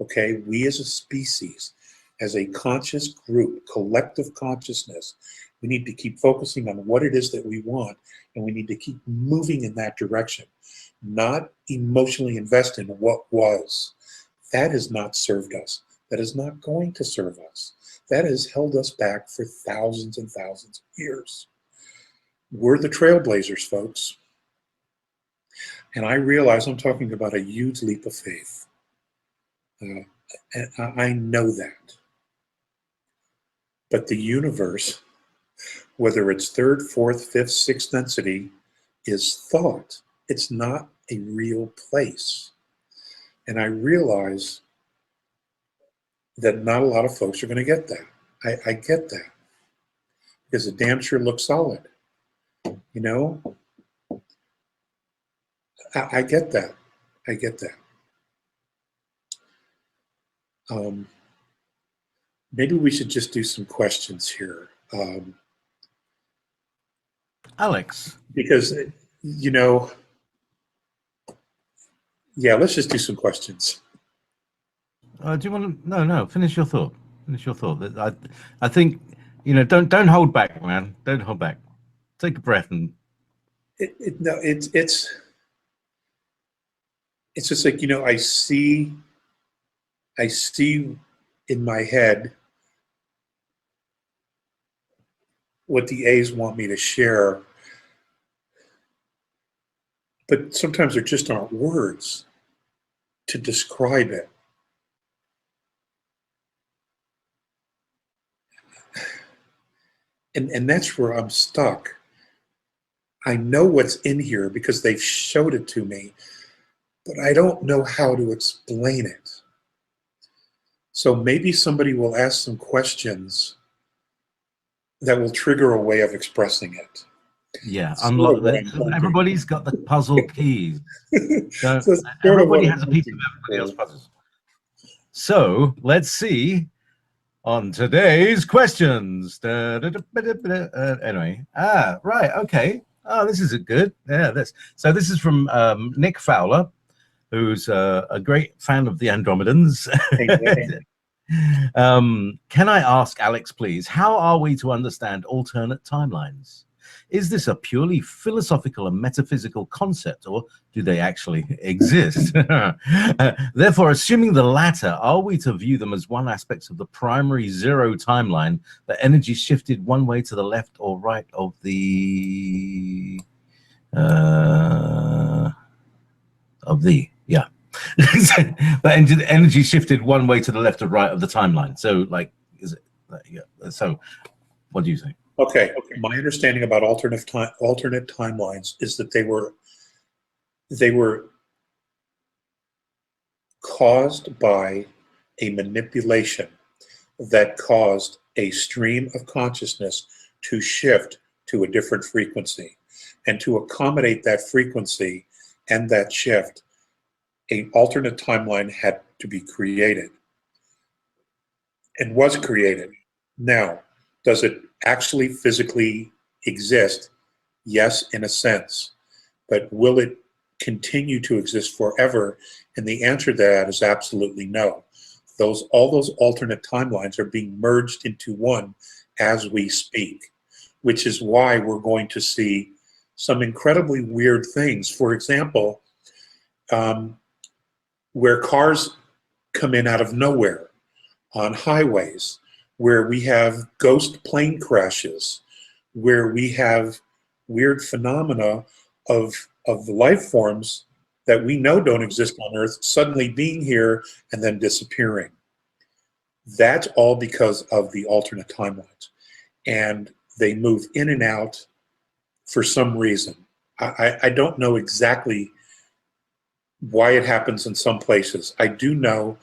Okay, we as a species, as a conscious group, collective consciousness, we need to keep focusing on what it is that we want, and we need to keep moving in that direction, not emotionally invest in what was. That has not served us. That is not going to serve us. That has held us back for thousands and thousands of years. We're the trailblazers, folks. And I realize I'm talking about a huge leap of faith. And I know that. But the universe, whether it's third, fourth, fifth, sixth density, is thought. It's not a real place. And I realize that not a lot of folks are going to get that. I get that. Because it damn sure looks solid. You know? I get that. I get that. Maybe we should just do some questions here. Alex. Because, you know, yeah, let's just do some questions. Do you want to? No. Finish your thought. Finish your thought. I think, you know, don't hold back, man. Don't hold back. Take a breath and. It's just like, you know, I see in my head what the A's want me to share, but sometimes there just aren't words to describe it. And that's where I'm stuck. I know what's in here because they've showed it to me, but I don't know how to explain it. So maybe somebody will ask some questions that will trigger a way of expressing it. Yeah, unlock that. Everybody's got the puzzle keys. So everybody has a piece of everybody else's puzzles. So let's see on today's questions. Anyway, right, okay. Oh, this is a good. Yeah, so this is from Nick Fowler, who's a great fan of the Andromedans. Can I ask Alex, please, how are we to understand alternate timelines? Is this a purely philosophical and metaphysical concept, or do they actually exist? Therefore, assuming the latter, are we to view them as one aspect of the primary zero timeline, that energy shifted one way to the left or right of the but energy shifted one way to the left or right of the timeline? So, like, is it? Yeah. So, what do you think? Okay. My understanding about alternate timelines is that they were caused by a manipulation that caused a stream of consciousness to shift to a different frequency, and to accommodate that frequency and that shift, an alternate timeline had to be created and was created. Now, does it actually physically exist? Yes, in a sense. But will it continue to exist forever? And the answer to that is absolutely no. All those alternate timelines are being merged into one as we speak, which is why we're going to see some incredibly weird things. For example, where cars come in out of nowhere on highways, where we have ghost plane crashes, where we have weird phenomena of the life forms that we know don't exist on Earth suddenly being here and then disappearing. That's all because of the alternate timelines. And they move in and out for some reason. I don't know exactly why it happens in some places. I do know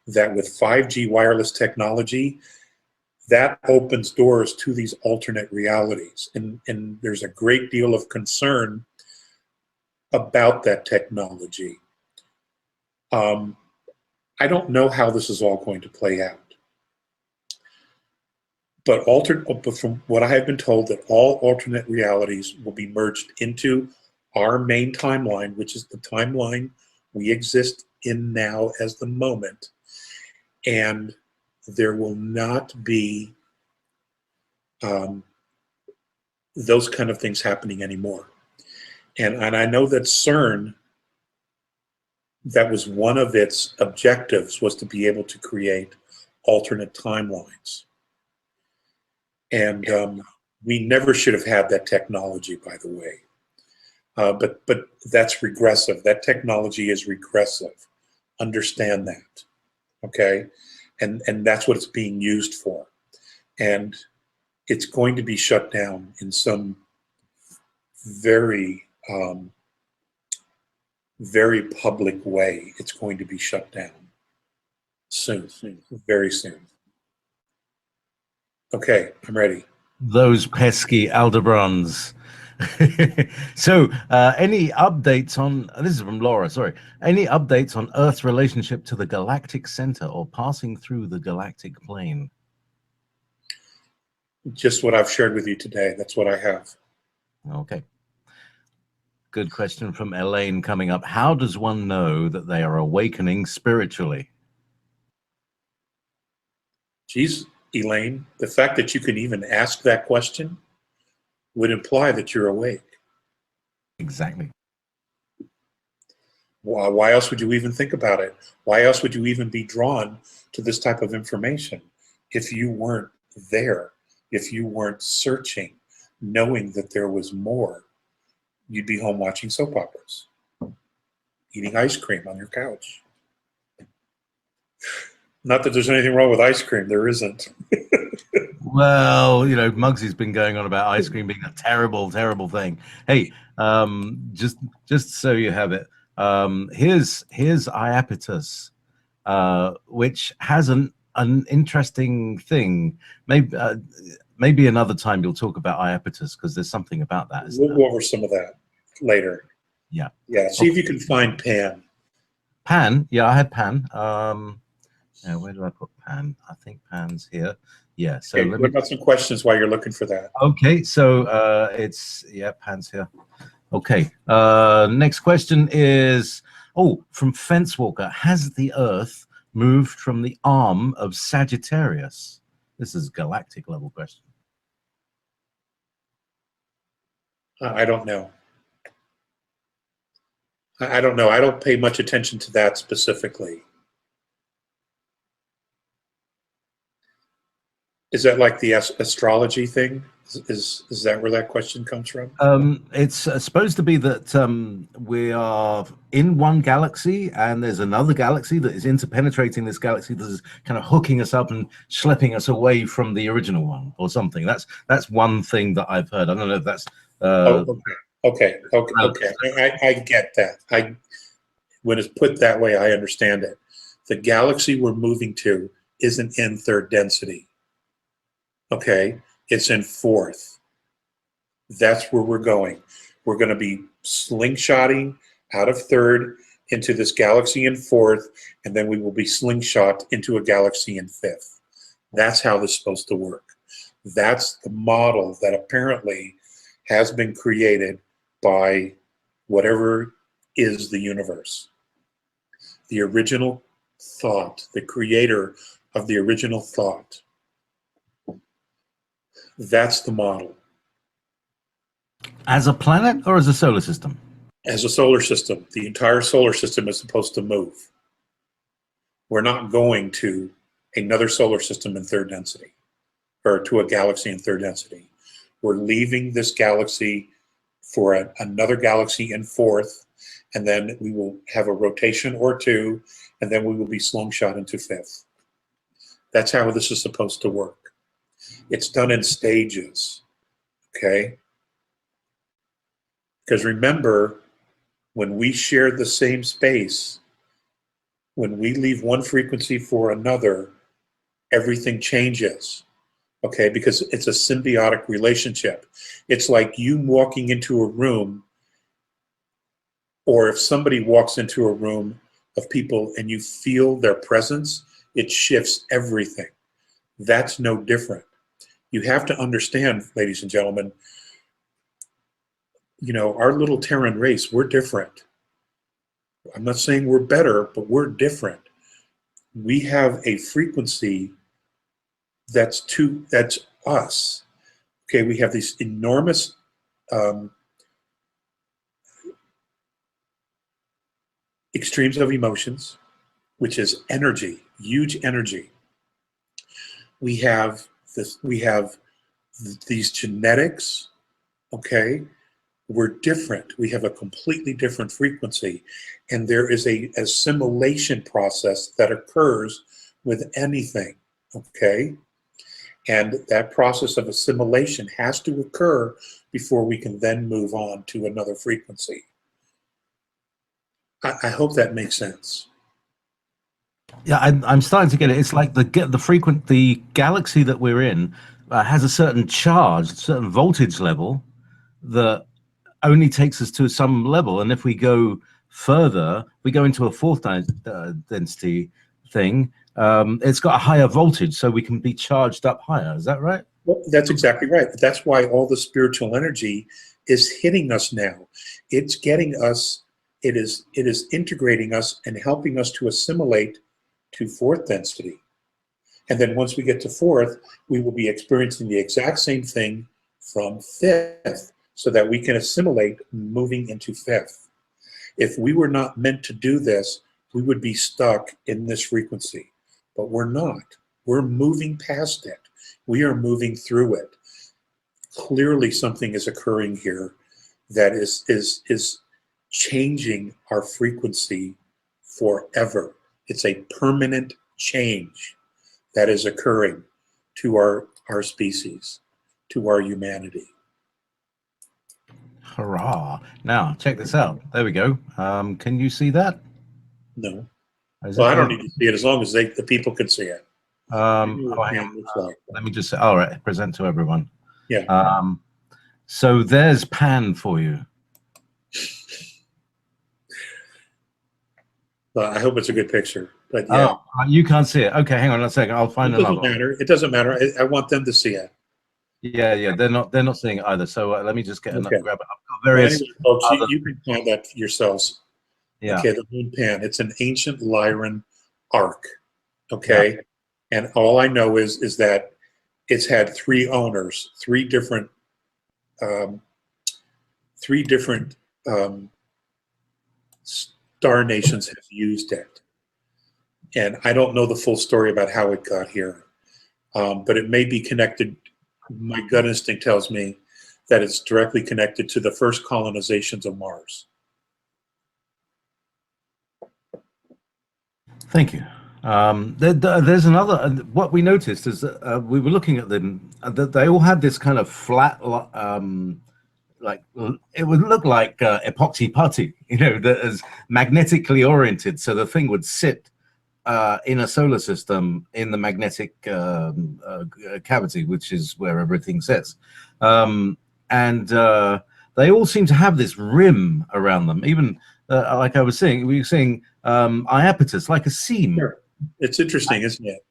that with 5G wireless technology, that opens doors to these alternate realities. And there's a great deal of concern about that technology. I don't know how this is all going to play out. But from what I have been told, that all alternate realities will be merged into our main timeline, which is the timeline we exist in now as the moment. And there will not be those kind of things happening anymore. And I know that CERN, that was one of its objectives, was to be able to create alternate timelines. And We never should have had that technology, by the way. But that's regressive. That technology is regressive. Understand that, okay? And that's what it's being used for. And it's going to be shut down in some very, very public way. It's going to be shut down soon, very soon. Okay, I'm ready. Those pesky Aldebrans. So, any updates on, this is from Laura, sorry. Any updates on Earth's relationship to the galactic center or passing through the galactic plane? Just what I've shared with you today. That's what I have. Okay. Good question from Elaine coming up. How does one know that they are awakening spiritually? Geez, Elaine, the fact that you can even ask that question would imply that you're awake. Exactly. Why else would you even think about it? Why else would you even be drawn to this type of information if you weren't there, if you weren't searching, knowing that there was more? You'd be home watching soap operas, eating ice cream on your couch. Not that there's anything wrong with ice cream, there isn't. Well, you know, Muggsy's been going on about ice cream being a terrible, terrible thing. Hey, just so you have it, here's Iapetus, which has an interesting thing. Maybe another time you'll talk about Iapetus because there's something about that. We'll go over some of that later. Yeah. Yeah. See if you can find Pan. Pan. Yeah, I had Pan. Yeah, where did I put Pan? I think Pan's here. Yeah. So Okay, what about some questions while you're looking for that? Okay. So Pan's here. Okay. Next question is from Fence Walker. Has the Earth moved from the arm of Sagittarius? This is galactic level question. I don't know. I don't know. I don't pay much attention to that specifically. Is that like the astrology thing? Is that where that question comes from? It's supposed to be that we are in one galaxy and there's another galaxy that is interpenetrating this galaxy that is kind of hooking us up and schlepping us away from the original one or something. That's one thing that I've heard. I don't know if that's Okay. I get that. When it's put that way, I understand it. The galaxy we're moving to isn't in third density. Okay, it's in fourth. That's where we're going. We're going to be slingshotting out of third into this galaxy in fourth, and then we will be slingshot into a galaxy in fifth. That's how this is supposed to work. That's the model that apparently has been created by whatever is the universe. The original thought, the creator of the original thought. That's the model. As a planet or as a solar system? As a solar system, the entire solar system is supposed to move. We're not going to another solar system in third density or to a galaxy in third density. We're leaving this galaxy for another galaxy in fourth, and then we will have a rotation or two, and then we will be slingshot into fifth. That's how this is supposed to work. It's done in stages, okay? Because remember, when we share the same space, when we leave one frequency for another, everything changes, okay? Because it's a symbiotic relationship. It's like you walking into a room, or if somebody walks into a room of people and you feel their presence, it shifts everything. That's no different. You have to understand, ladies and gentlemen, you know, our little Terran race, we're different. I'm not saying we're better, but we're different. We have a frequency that's us. Okay, we have these enormous extremes of emotions, which is energy, huge energy. We have these genetics, okay, we're different. We have a completely different frequency. And there is a assimilation process that occurs with anything, okay? And that process of assimilation has to occur before we can then move on to another frequency. I hope that makes sense. Yeah, I'm starting to get it. It's like the galaxy that we're in has a certain charge, a certain voltage level that only takes us to some level, and if we go further, we go into a fourth density thing. It's got a higher voltage, so we can be charged up higher. Is that right? Well, that's exactly right. That's why all the spiritual energy is hitting us now. It's getting us. It is integrating us and helping us to assimilate to fourth density. And then once we get to fourth, we will be experiencing the exact same thing from fifth, so that we can assimilate moving into fifth. If we were not meant to do this, we would be stuck in this frequency. But we're not. We're moving past it. We are moving through it. Clearly something is occurring here that is changing our frequency forever. It's a permanent change that is occurring to our species, to our humanity. Hurrah. Now, check this out. There we go. Can you see that? No. Well, I don't need to see it as long as the people can see it. Let me just say, all right, present to everyone. Yeah. So there's Pan for you. Well, I hope it's a good picture. But yeah. Oh, you can't see it. Okay, hang on a second. I'll find another. It doesn't matter. It doesn't matter. I want them to see it. Yeah, they're not seeing it either. So let me just get another grab it. I've got various. Well, anyway, folks, you can find that yourselves. Yeah. Okay, the moon pan. It's an ancient Lyran arc. Okay, yeah. And all I know is that it's had three owners, three different star nations have used it, and I don't know the full story about how it got here, but it may be connected. My gut instinct tells me that it's directly connected to the first colonizations of Mars. Thank you. There's another. What we noticed is that we were looking at them. That they all had this kind of flat, like it would look like epoxy putty, you know, that is magnetically oriented. So the thing would sit in a solar system in the magnetic cavity, which is where everything sits. And they all seem to have this rim around them. Even like I was saying, we were seeing iapetus, like a seam. Sure. It's interesting, isn't it?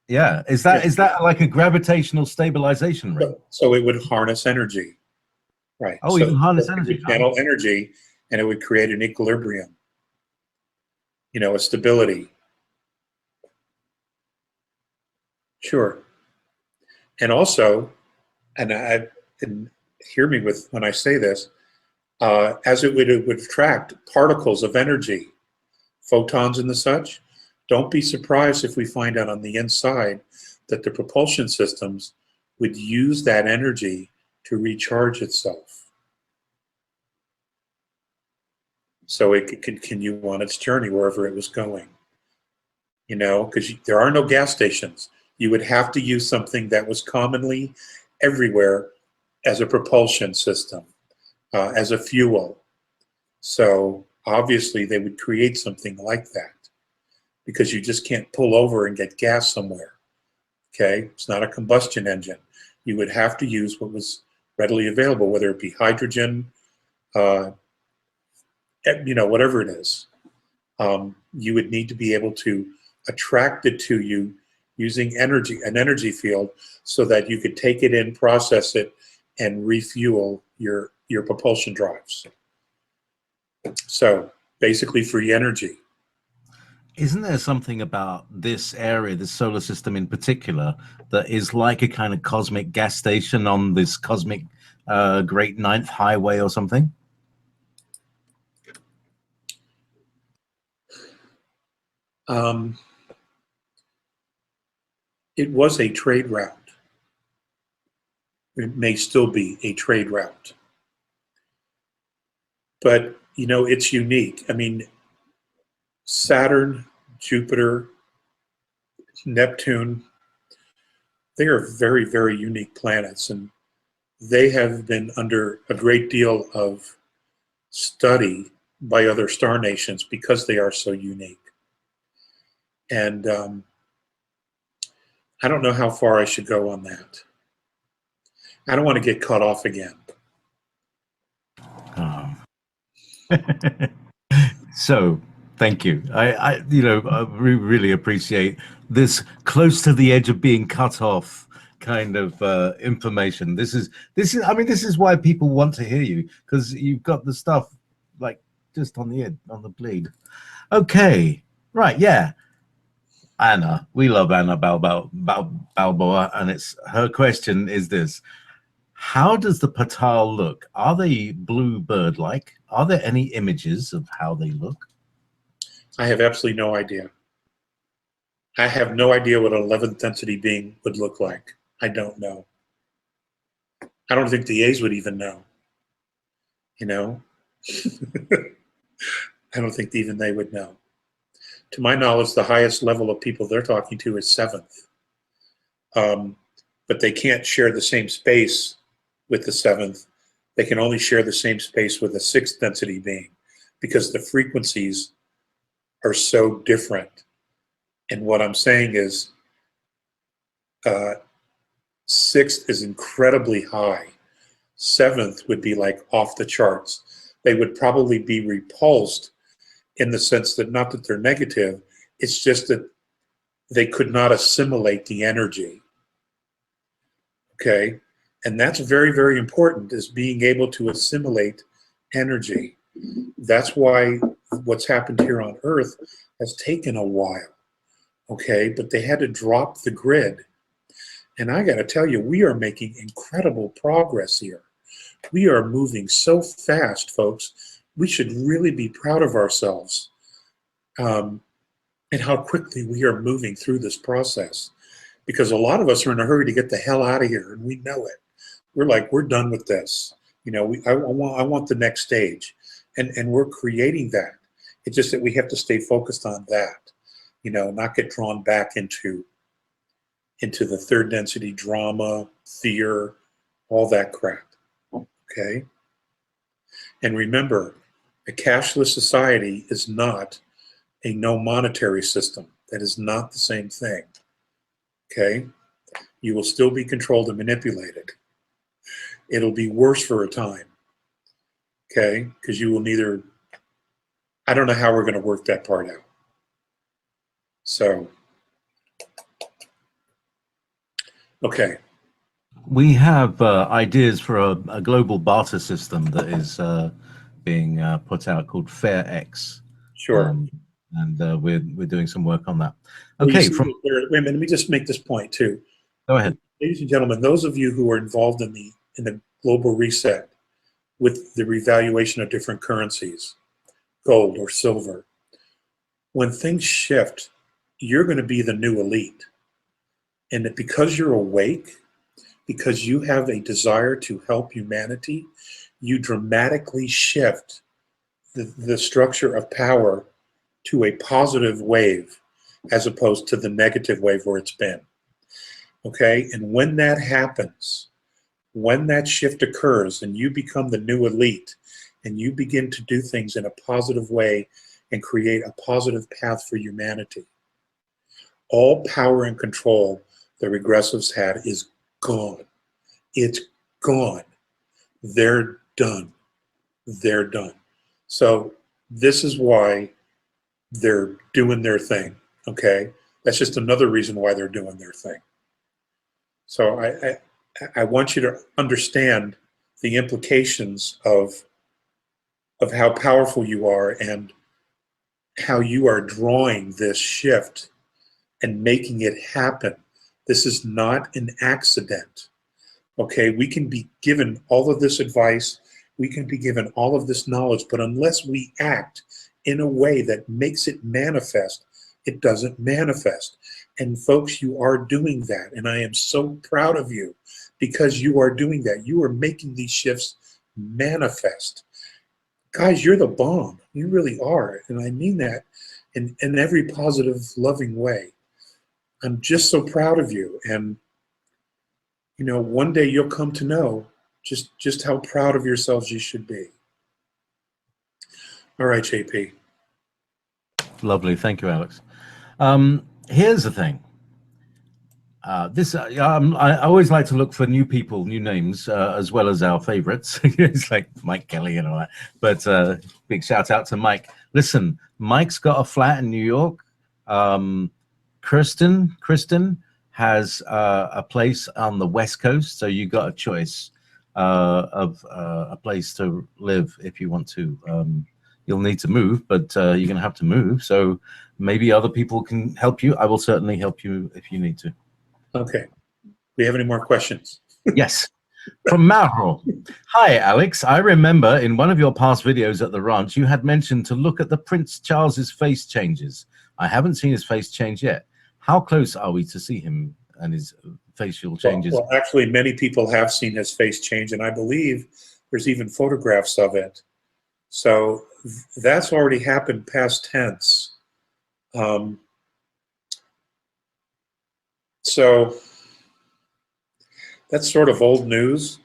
Yeah. Is that like a gravitational stabilization ring? So it would harness energy. Right. Oh, so even harness energy. It would channel energy, and it would create an equilibrium. You know, a stability. Sure. And also, and hear me when I say this, as it would attract particles of energy, photons and the such. Don't be surprised if we find out on the inside that the propulsion systems would use that energy to recharge itself, so it could continue on its journey wherever it was going. You know, because there are no gas stations. You would have to use something that was commonly everywhere as a propulsion system, as a fuel. So obviously they would create something like that, because you just can't pull over and get gas somewhere. Okay, it's not a combustion engine. You would have to use what was readily available, whether it be hydrogen, you know, whatever it is. You would need to be able to attract it to you using energy, an energy field, so that you could take it in, process it, and refuel your propulsion drives. So basically free energy. Isn't there something about this area, this solar system in particular, that is like a kind of cosmic gas station on this cosmic Great Ninth Highway or something? It was a trade route. It may still be a trade route. But, you know, it's unique. I mean, Saturn, Jupiter, Neptune, they are very, very unique planets, and they have been under a great deal of study by other star nations because they are so unique. And I don't know how far I should go on that. I don't want to get cut off again. So, thank you. You know, I really appreciate this close to the edge of being cut off kind of information. This is. I mean, this is why people want to hear you, because you've got the stuff like just on the bleed. Okay, right, yeah. Anna, we love Anna Balboa, and it's her question is this: how does the Patal look? Are they blue bird-like? Are there any images of how they look? I have absolutely no idea. I have no idea what an 11th density being would look like. I don't know. I don't think the A's would even know. You know? I don't think even they would know. To my knowledge, the highest level of people they're talking to is 7th. But they can't share the same space with the 7th. They can only share the same space with a 6th density being because the frequencies are so different. And what I'm saying is 6th is incredibly high. 7th would be like off the charts. They would probably be repulsed in the sense that not that they're negative, it's just that they could not assimilate the energy. Okay? And that's very, very important, is being able to assimilate energy. That's why what's happened here on Earth has taken a while. Okay? But they had to drop the grid. And I got to tell you, we are making incredible progress here. We are moving so fast, folks. We should really be proud of ourselves and how quickly we are moving through this process. Because a lot of us are in a hurry to get the hell out of here, and we know it. We're like, we're done with this. You know, I want the next stage. And we're creating that. It's just that we have to stay focused on that, you know, not get drawn back into the third density drama, fear, all that crap. Okay? And remember, a cashless society is not a no monetary system. That is not the same thing. Okay? You will still be controlled and manipulated. It'll be worse for a time. Okay? Because you will neither, I don't know how we're going to work that part out. So, okay. We have ideas for a global barter system that is being put out called FairX. Sure. And we're doing some work on that. Well, Okay. wait a minute, let me just make this point too. Go ahead. Ladies and gentlemen, those of you who are involved in the global reset with the revaluation of different currencies, gold or silver, when things shift, you're going to be the new elite. And that because you're awake, because you have a desire to help humanity, you dramatically shift the structure of power to a positive wave as opposed to the negative wave where it's been. Okay? And when that happens, when that shift occurs and you become the new elite and you begin to do things in a positive way and create a positive path for humanity, all power and control the regressives had is gone. It's gone. They're done. They're done. So this is why they're doing their thing, okay? That's just another reason why they're doing their thing. So I want you to understand the implications of how powerful you are and how you are drawing this shift and making it happen. This is not an accident, okay? We can be given all of this advice, we can be given all of this knowledge, but unless we act in a way that makes it manifest, it doesn't manifest. And folks, you are doing that, and I am so proud of you because you are doing that. You are making these shifts manifest. Guys, you're the bomb. You really are. And I mean that in every positive, loving way. I'm just so proud of you. And, you know, one day you'll come to know just how proud of yourselves you should be. All right, JP. Lovely. Thank you, Alex. Here's the thing. I always like to look for new people, new names, as well as our favorites. It's like Mike Kelly and all that. But big shout out to Mike. Listen, Mike's got a flat in New York. Kristen has a place on the West Coast. So you got a choice of a place to live if you want to. You'll need to move, but you're going to have to move. So maybe other people can help you. I will certainly help you if you need to. Okay. Do we have any more questions? Yes. From Mauro. Hi, Alex. I remember in one of your past videos at the ranch, you had mentioned to look at the Prince Charles's face changes. I haven't seen his face change yet. How close are we to see him and his facial changes? Well, actually, many people have seen his face change, and I believe there's even photographs of it. So that's already happened past tense. So that's sort of old news.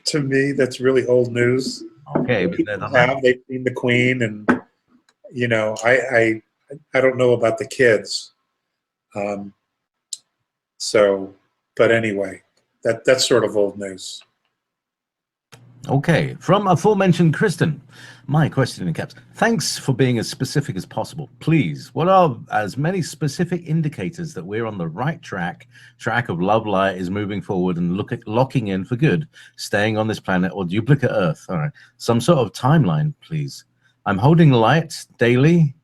To me, that's really old news. Okay, they've seen the Queen, and you know, I don't know about the kids. But anyway, that's sort of old news. Okay, from aforementioned Kristen, my question in caps. Thanks for being as specific as possible. Please, what are as many specific indicators that we're on the right track of love light is moving forward and locking in for good, staying on this planet or duplicate Earth? All right, some sort of timeline, please. I'm holding light daily.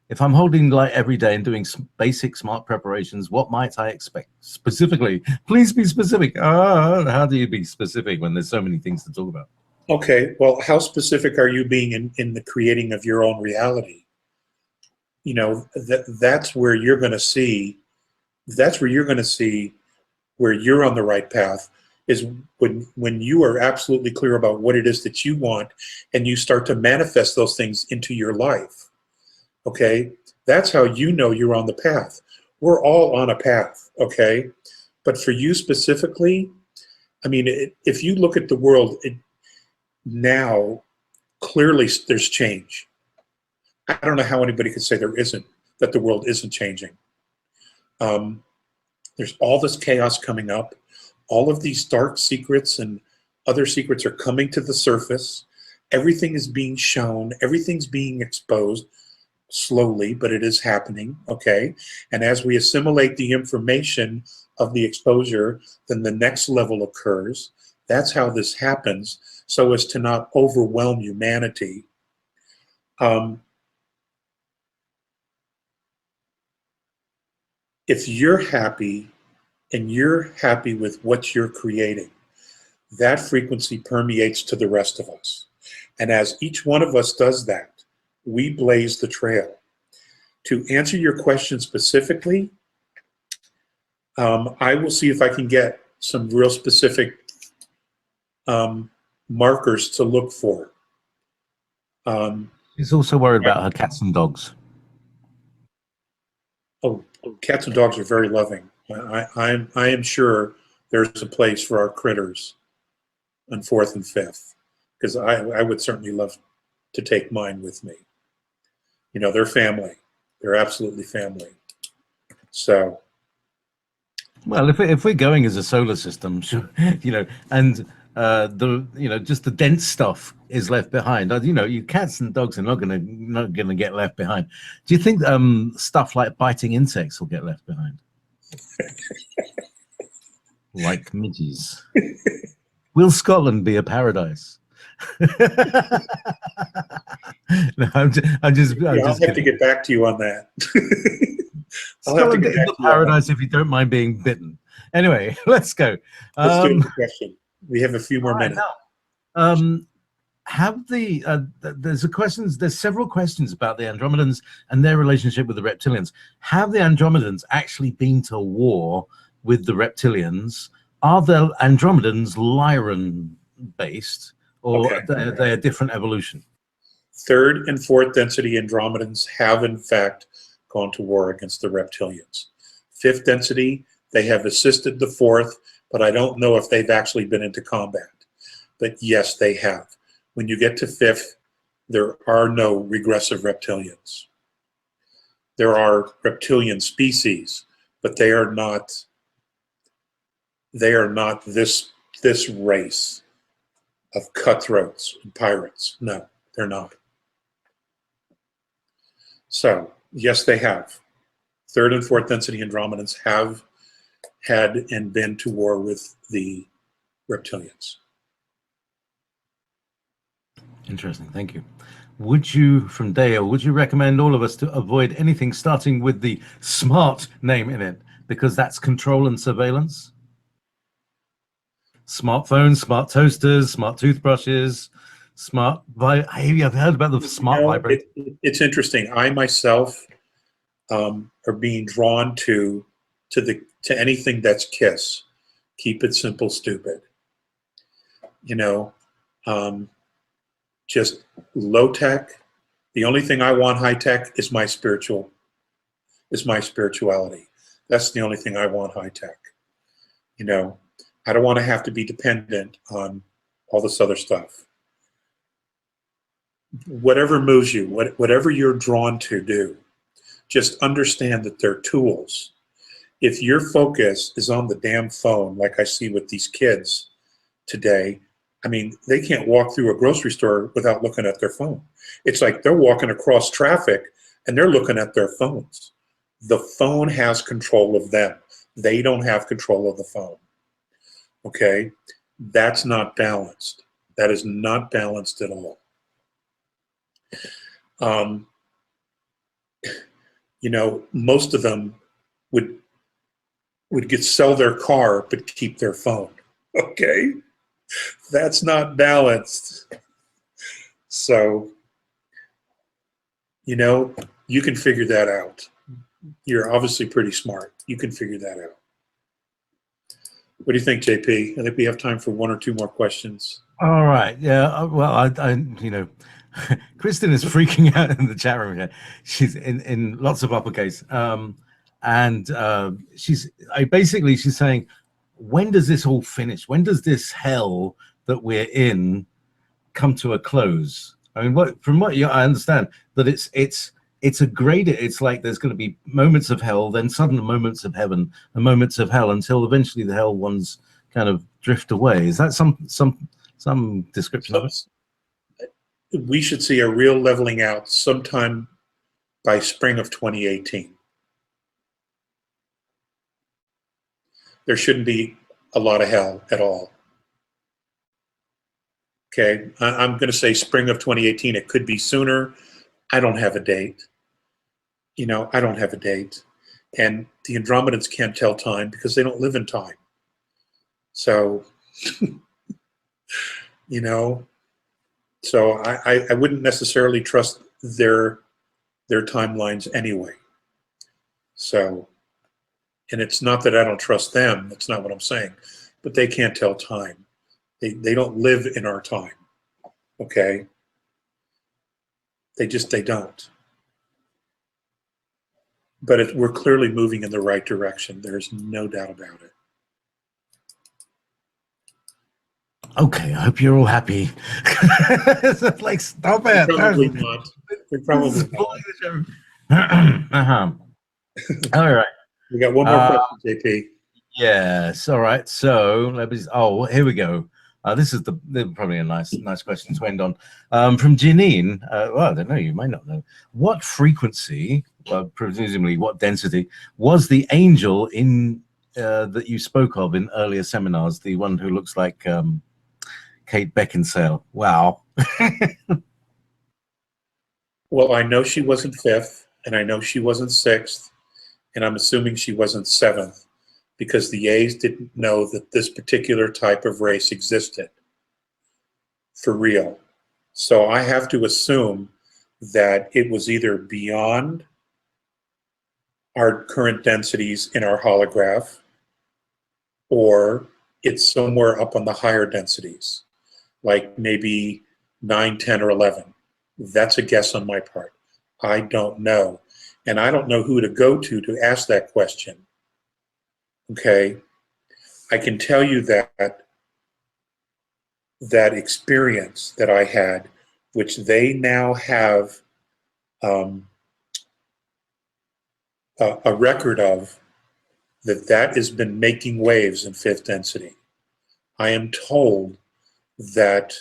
If I'm holding light every day and doing basic smart preparations, what might I expect specifically? Please be specific. How do you be specific when there's so many things to talk about? Okay, well, how specific are you being in the creating of your own reality? You know, that's where you're going to see. That's where you're going to see where you're on the right path, is when you are absolutely clear about what it is that you want, and you start to manifest those things into your life. Okay, that's how you know you're on the path. We're all on a path, okay? But for you specifically, I mean, if you look at the world now, clearly there's change. I don't know how anybody could say that the world isn't changing. There's all this chaos coming up. All of these dark secrets and other secrets are coming to the surface. Everything is being shown. Everything's being exposed. Slowly, but it is happening, okay? And as we assimilate the information of the exposure, then the next level occurs. That's how this happens, so as to not overwhelm humanity. If you're happy and you're happy with what you're creating, that frequency permeates to the rest of us. And as each one of us does that, we blaze the trail. To answer your question specifically, I will see if I can get some real specific markers to look for. She's also worried about her cats and dogs. Oh, cats and dogs are very loving. I am sure there's a place for our critters on 4th and 5th, because I would certainly love to take mine with me. You know, they're family. They're absolutely family. So, well, if we're going as a solar system, you know, and just the dense stuff is left behind. You know, you cats and dogs are not gonna get left behind. Do you think stuff like biting insects will get left behind? Like midges. Will Scotland be a paradise? No, I'm just I'll have to get back to you on that. Scotland is a paradise if you don't mind being bitten. Anyway, let's go. Let's do the question. We have a few more minutes. There's several questions about the Andromedans and their relationship with the reptilians. Have the Andromedans actually been to war with the reptilians, Are the Andromedans Lyran based, or Okay. they're a different evolution? Third and fourth density Andromedans have in fact gone to war against the reptilians. Fifth density, they have assisted the fourth, but I don't know if they've actually been into combat. But yes, they have. When you get to fifth, there are no regressive reptilians. There are reptilian species, but they are not this race of cutthroats and pirates. No, they're not. So yes, they have. Third and fourth density Andromedans have had and been to war with the reptilians. Interesting, thank you. Would you, from Dale, would you recommend all of us to avoid anything starting with the smart name in it, because that's control and surveillance? Smartphones, smart toasters, smart toothbrushes, smart. I've heard about the smart vibrator. It's interesting. I myself are being drawn to anything that's KISS. Keep it simple, stupid. You know, just low tech. The only thing I want high tech is my spirituality. That's the only thing I want high tech. You know, I don't want to have to be dependent on all this other stuff. Whatever moves you, whatever you're drawn to do, just understand that they're tools. If your focus is on the damn phone, like I see with these kids today, I mean, they can't walk through a grocery store without looking at their phone. It's like they're walking across traffic and they're looking at their phones. The phone has control of them. They don't have control of the phone. Okay? That's not balanced. That is not balanced at all. You know, most of them would sell their car but keep their phone. Okay? That's not balanced. So, you know, you can figure that out. You're obviously pretty smart. You can figure that out. What do you think, JP? I think we have time for one or two more questions. All right. Yeah. Well, I you know, Kristen is freaking out in the chat room here. She's in lots of uppercase. She's saying, when does this all finish? When does this hell that we're in come to a close? I mean, I understand that it's a graded. It's like there's going to be moments of hell, then sudden moments of heaven, and moments of hell, until eventually the hell ones kind of drift away. Is that some description of it? We should see a real leveling out sometime by spring of 2018. There shouldn't be a lot of hell at all. Okay, I'm going to say spring of 2018. It could be sooner. I don't have a date. You know, I don't have a date. And the Andromedans can't tell time because they don't live in time. So, you know, so I wouldn't necessarily trust their timelines anyway. So, and it's not that I don't trust them. That's not what I'm saying. But they can't tell time. They don't live in our time. Okay? They don't. But we're clearly moving in the right direction. There's no doubt about it. Okay, I hope you're all happy. Like, stop it. Probably not. They're probably not. All right. We got one more question, JP. Yes. All right. So here we go. This is probably a nice question to end on. From Janine. Well, I don't know. You might not know. What frequency, presumably what density, was the angel in that you spoke of in earlier seminars? The one who looks like Kate Beckinsale. Wow. Well, I know she wasn't fifth, and I know she wasn't sixth, and I'm assuming she wasn't seventh, because the A's didn't know that this particular type of race existed for real. So I have to assume that it was either beyond our current densities in our holograph, or it's somewhere up on the higher densities, like maybe 9, 10, or 11. That's a guess on my part. I don't know. And I don't know who to go to ask that question. Okay? I can tell you that that experience that I had, which they now have a record of, that has been making waves in fifth density. I am told that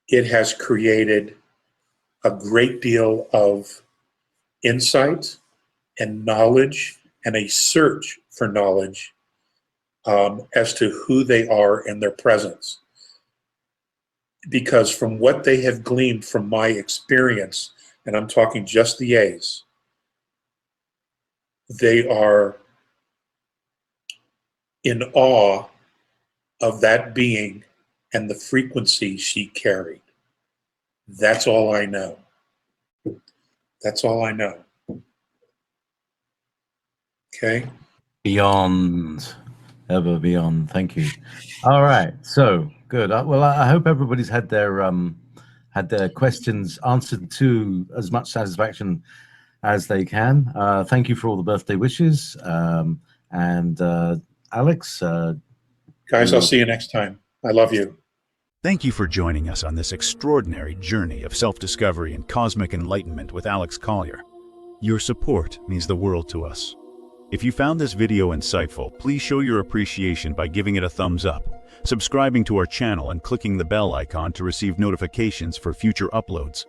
it has created a great deal of insight and knowledge and a search for knowledge as to who they are and their presence. Because from what they have gleaned from my experience, and I'm talking just the A's, they are in awe of that being and the frequency she carried. That's all I know. That's all I know. Okay? Beyond, ever beyond. Thank you. All right, so good. Well, I hope everybody's had their questions answered to as much satisfaction as they can. Thank you for all the birthday wishes. And Alex, Guys, I'll see you next time. I love you. Thank you for joining us on this extraordinary journey of self-discovery and cosmic enlightenment with Alex Collier. Your support means the world to us. If you found this video insightful, please show your appreciation by giving it a thumbs up, subscribing to our channel, and clicking the bell icon to receive notifications for future uploads.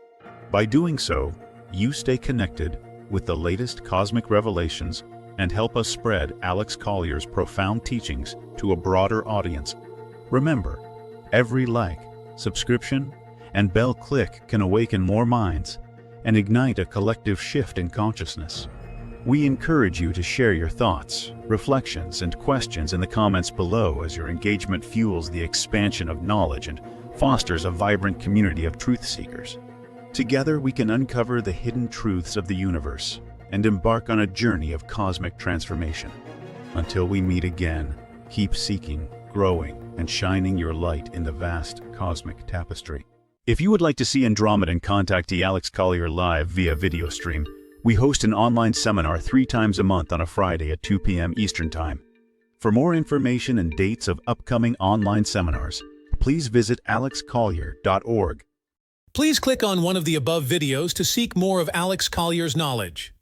By doing so, you stay connected with the latest cosmic revelations and help us spread Alex Collier's profound teachings to a broader audience. Remember, every like, subscription, and bell click can awaken more minds and ignite a collective shift in consciousness. We encourage you to share your thoughts, reflections, and questions in the comments below, as your engagement fuels the expansion of knowledge and fosters a vibrant community of truth seekers. Together, we can uncover the hidden truths of the universe and embark on a journey of cosmic transformation. Until we meet again, keep seeking, growing, and shining your light in the vast cosmic tapestry. If you would like to see Andromedan contactee Alex Collier live via video stream, we host an online seminar 3 times a month on a Friday at 2 p.m. Eastern Time. For more information and dates of upcoming online seminars, please visit alexcollier.org. Please click on one of the above videos to seek more of Alex Collier's knowledge.